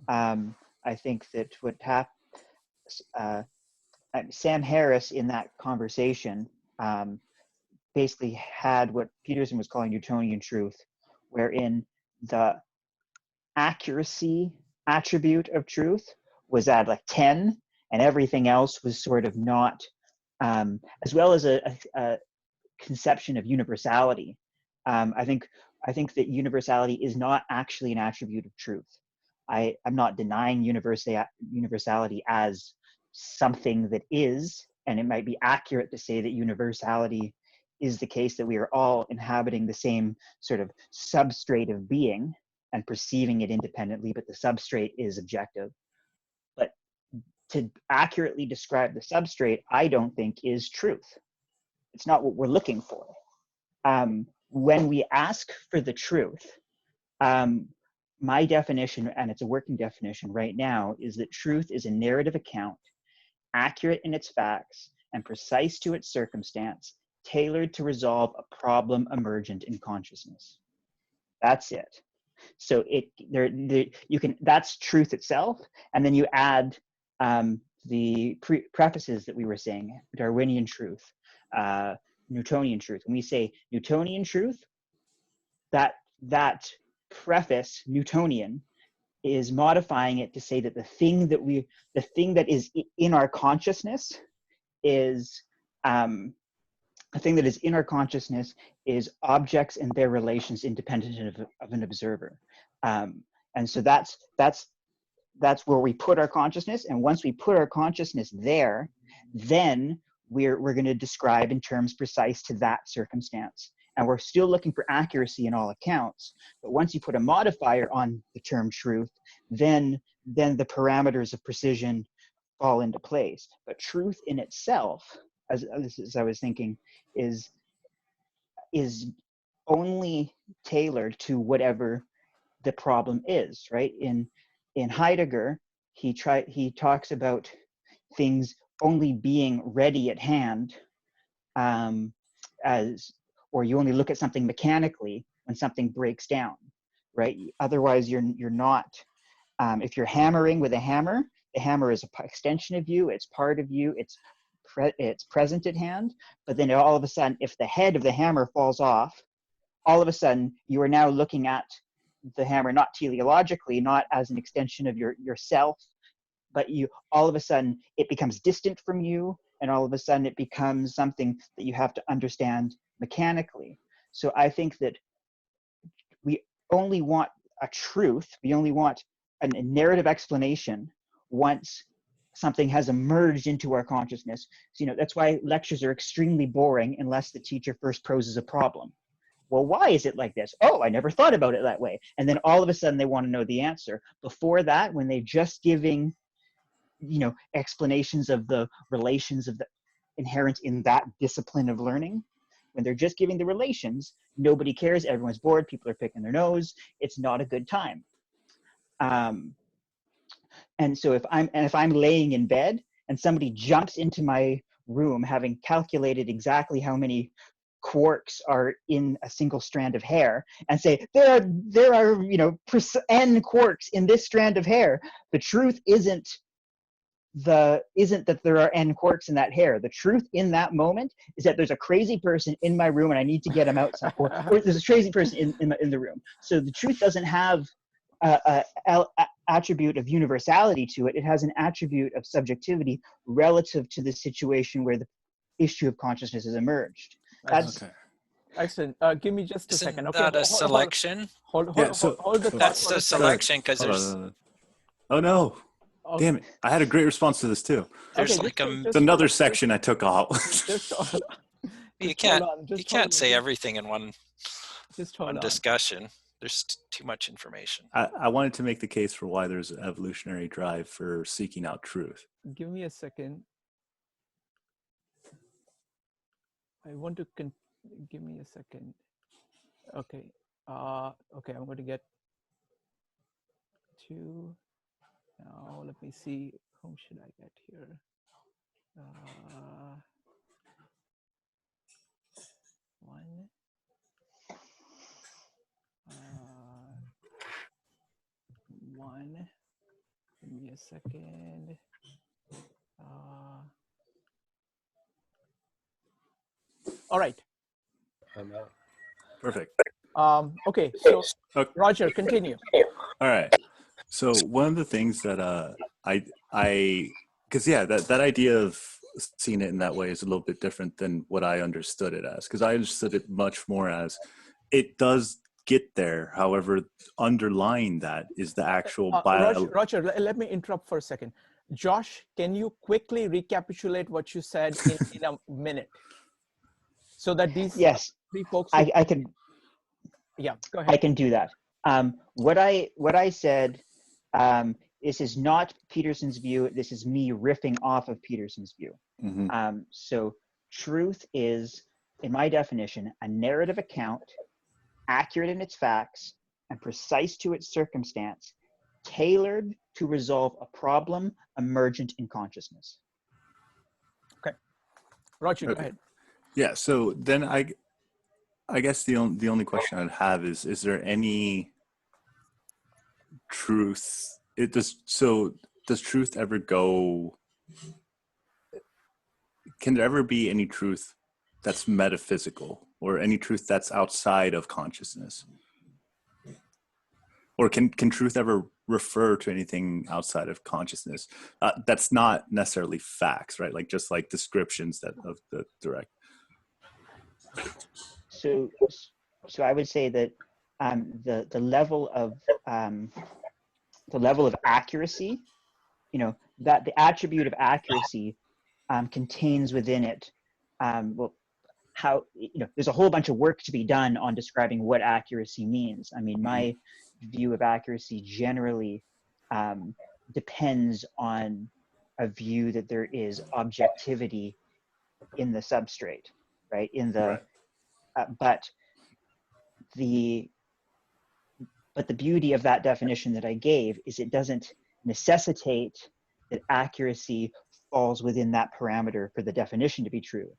I think that what happens, Sam Harris in that conversation basically had what Peterson was calling Newtonian truth, wherein the accuracy attribute of truth was at like 10, and everything else was sort of not, as well as a conception of universality. I think that universality is not actually an attribute of truth. I'm not denying universality as something that is, and it might be accurate to say that universality is the case, that we are all inhabiting the same sort of substrate of being and perceiving it independently, but the substrate is objective. But to accurately describe the substrate, I don't think is truth. It's not what we're looking for. When we ask for the truth, my definition, and it's a working definition right now, is that truth is a narrative account, accurate in its facts and precise to its circumstance, tailored to resolve a problem emergent in consciousness. That's it. So that's truth itself, and then you add the prefaces that we were saying, Darwinian truth, Newtonian truth. When we say Newtonian truth, that preface, Newtonian, is modifying it to say that the thing that is in our consciousness is objects and their relations independent of an observer. And so that's where we put our consciousness. And once we put our consciousness there, then we're going to describe in terms precise to that circumstance. And we're still looking for accuracy in all accounts. But once you put a modifier on the term truth, then the parameters of precision fall into place. But truth in itself, as I was thinking, is only tailored to whatever the problem is, right? In Heidegger, he talks about things only being ready at hand, or you only look at something mechanically when something breaks down, right? Otherwise, you're not. If you're hammering with a hammer, the hammer is an extension of you. It's part of you. It's present at hand. But then all of a sudden, if the head of the hammer falls off, all of a sudden you are now looking at the hammer not teleologically, not as an extension of yourself, but all of a sudden it becomes distant from you, and all of a sudden it becomes something that you have to understand mechanically. So I think that we only want a truth, we only want a narrative explanation once something has emerged into our consciousness. So, that's why lectures are extremely boring unless the teacher first poses a problem. Well, why is it like this? Oh, I never thought about it that way. And then all of a sudden they want to know the answer. Before that, when they're just giving, explanations of the relations of the inherent in that discipline of learning, when they're just giving the relations, nobody cares. Everyone's bored. People are picking their nose. It's not a good time. And so if I'm laying in bed and somebody jumps into my room having calculated exactly how many quarks are in a single strand of hair and say there are n quarks in this strand of hair, the truth isn't that there are n quarks in that hair. The truth in that moment is that there's a crazy person in my room and I need to get him out, or there's a crazy person in the room. So the truth doesn't have a attribute of universality to it. It has an attribute of subjectivity relative to the situation where the issue of consciousness has emerged. That's
okay.
Excellent. Give me just a
Isn't
second. Okay,
that a selection?
Hold the
That's
thought.
the selection, because there's
Oh no. Damn it. I had a great response to this too.
there's
Okay,
like
It's another section I took out.
you can't say everything in one discussion. There's too much information.
I wanted to make the case for why there's an evolutionary drive for seeking out truth.
Give me a second. I want to give me a second. Okay. Okay, I'm going to get to now. Let me see. Whom should I get here? One. One. Give me a second. All right.
I'm out.
Perfect.
Okay, so
Okay.
Roger, continue.
All right. So one of the things that because yeah, that idea of seeing it in that way is a little bit different than what I understood it as, because I understood it much more as it does get there. However, underlying that is the actual
Roger, let me interrupt for a second. Josh, can you quickly recapitulate what you said in a minute, so that these three folks?
I can.
Yeah, go ahead.
I can do that. What I said. This is not Peterson's view. This is me riffing off of Peterson's view.
Mm-hmm.
So truth is, in my definition, a narrative account, accurate in its facts and precise to its circumstance, tailored to resolve a problem emergent in consciousness.
Okay. Roger, go ahead.
Yeah, so then I guess the only question I'd have is there any truth? Does truth ever go? Can there ever be any truth that's metaphysical, or any truth that's outside of consciousness? Or can truth ever refer to anything outside of consciousness? That's not necessarily facts, right? Like just like descriptions of the direct.
So I would say that the level of accuracy, that the attribute of accuracy contains within it, how, there's a whole bunch of work to be done on describing what accuracy means. I mean, my view of accuracy generally depends on a view that there is objectivity in the substrate, right? But the beauty of that definition that I gave is it doesn't necessitate that accuracy falls within that parameter for the definition to be true.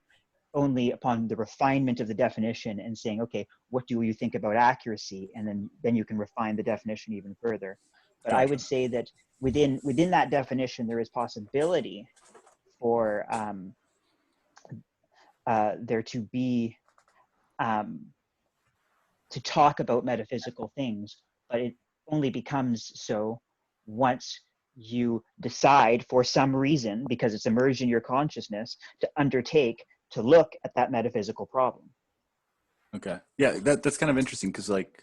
Only upon the refinement of the definition and saying, okay, what do you think about accuracy? And then you can refine the definition even further. But I would say that within that definition, there is possibility for there to be to talk about metaphysical things, but it only becomes so once you decide for some reason, because it's emerged in your consciousness, to undertake to look at that metaphysical problem.
Okay. Yeah, that's kind of interesting, because like,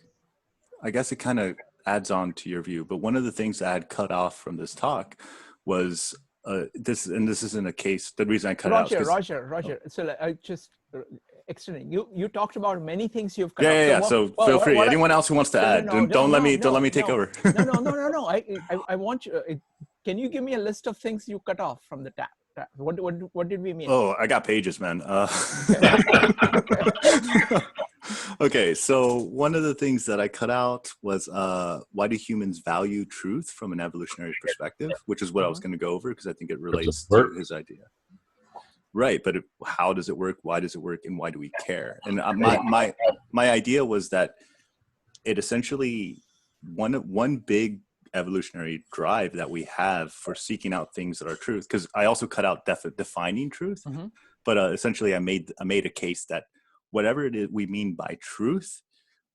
I guess it kind of adds on to your view, but one of the things I had cut off from this talk was this isn't a case. The reason I cut out.
Roger. So I just extending. You talked about many things you've cut off.
Yeah. So feel free. Anyone else who wants to add, don't let me take over.
No. I want you. Can you give me a list of things you cut off from the tab? What did we mean?
Oh, I got pages, man. Okay, so one of the things that I cut out was why do humans value truth from an evolutionary perspective, which is what I was going to go over because I think it relates to his idea. Right, but how does it work? Why does it work? And why do we care? And my idea was that it essentially one big evolutionary drive that we have for seeking out things that are truth, because I also cut out defining truth, but essentially I made a case that whatever it is we mean by truth,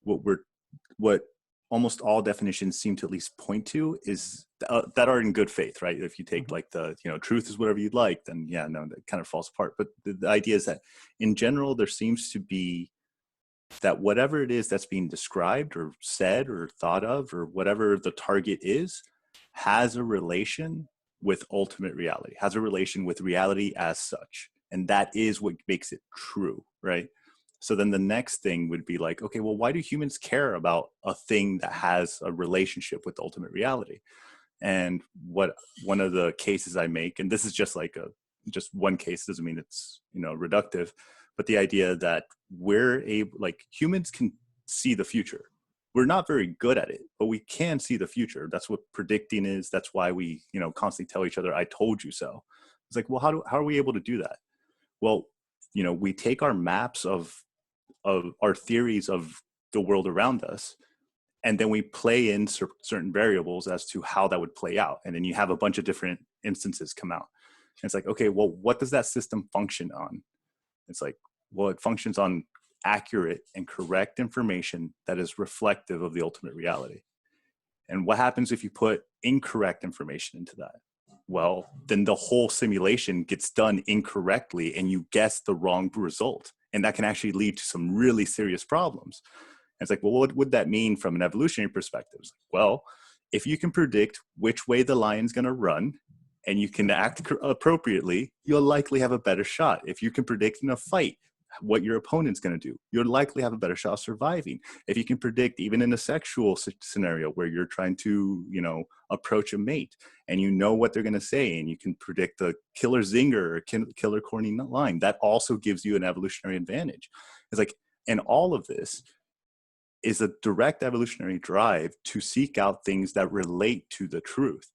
what almost all definitions seem to at least point to is that are in good faith, right? If you take like the truth is whatever you'd like, then yeah, no, that kind of falls apart. But the idea is that in general there seems to be that whatever it is that's being described or said or thought of, or whatever the target is, has a relation with ultimate reality, has a relation with reality as such. And that is what makes it true, right? So then the next thing would be like, okay, well, why do humans care about a thing that has a relationship with ultimate reality? And what one of the cases I make, and this is just like just one case, doesn't mean it's reductive, but the idea that humans can see the future. We're not very good at it, but we can see the future. That's what predicting is. That's why we constantly tell each other, I told you so. It's like, well, how are we able to do that? Well, we take our maps of our theories of the world around us, and then we play in certain variables as to how that would play out. And then you have a bunch of different instances come out. And it's like, okay, well, what does that system function on? It's like, well, it functions on accurate and correct information that is reflective of the ultimate reality. And what happens if you put incorrect information into that? Well, then the whole simulation gets done incorrectly and you guess the wrong result. And that can actually lead to some really serious problems. And it's like, well, what would that mean from an evolutionary perspective? Well, if you can predict which way the lion's going to run and you can act appropriately, you'll likely have a better shot. If you can predict in a fight what your opponent's going to do, you'll likely have a better shot of surviving. If you can predict even in a sexual scenario where you're trying to, approach a mate and you know what they're going to say and you can predict the killer zinger or killer corny line, that also gives you an evolutionary advantage. It's like, and all of this is a direct evolutionary drive to seek out things that relate to the truth.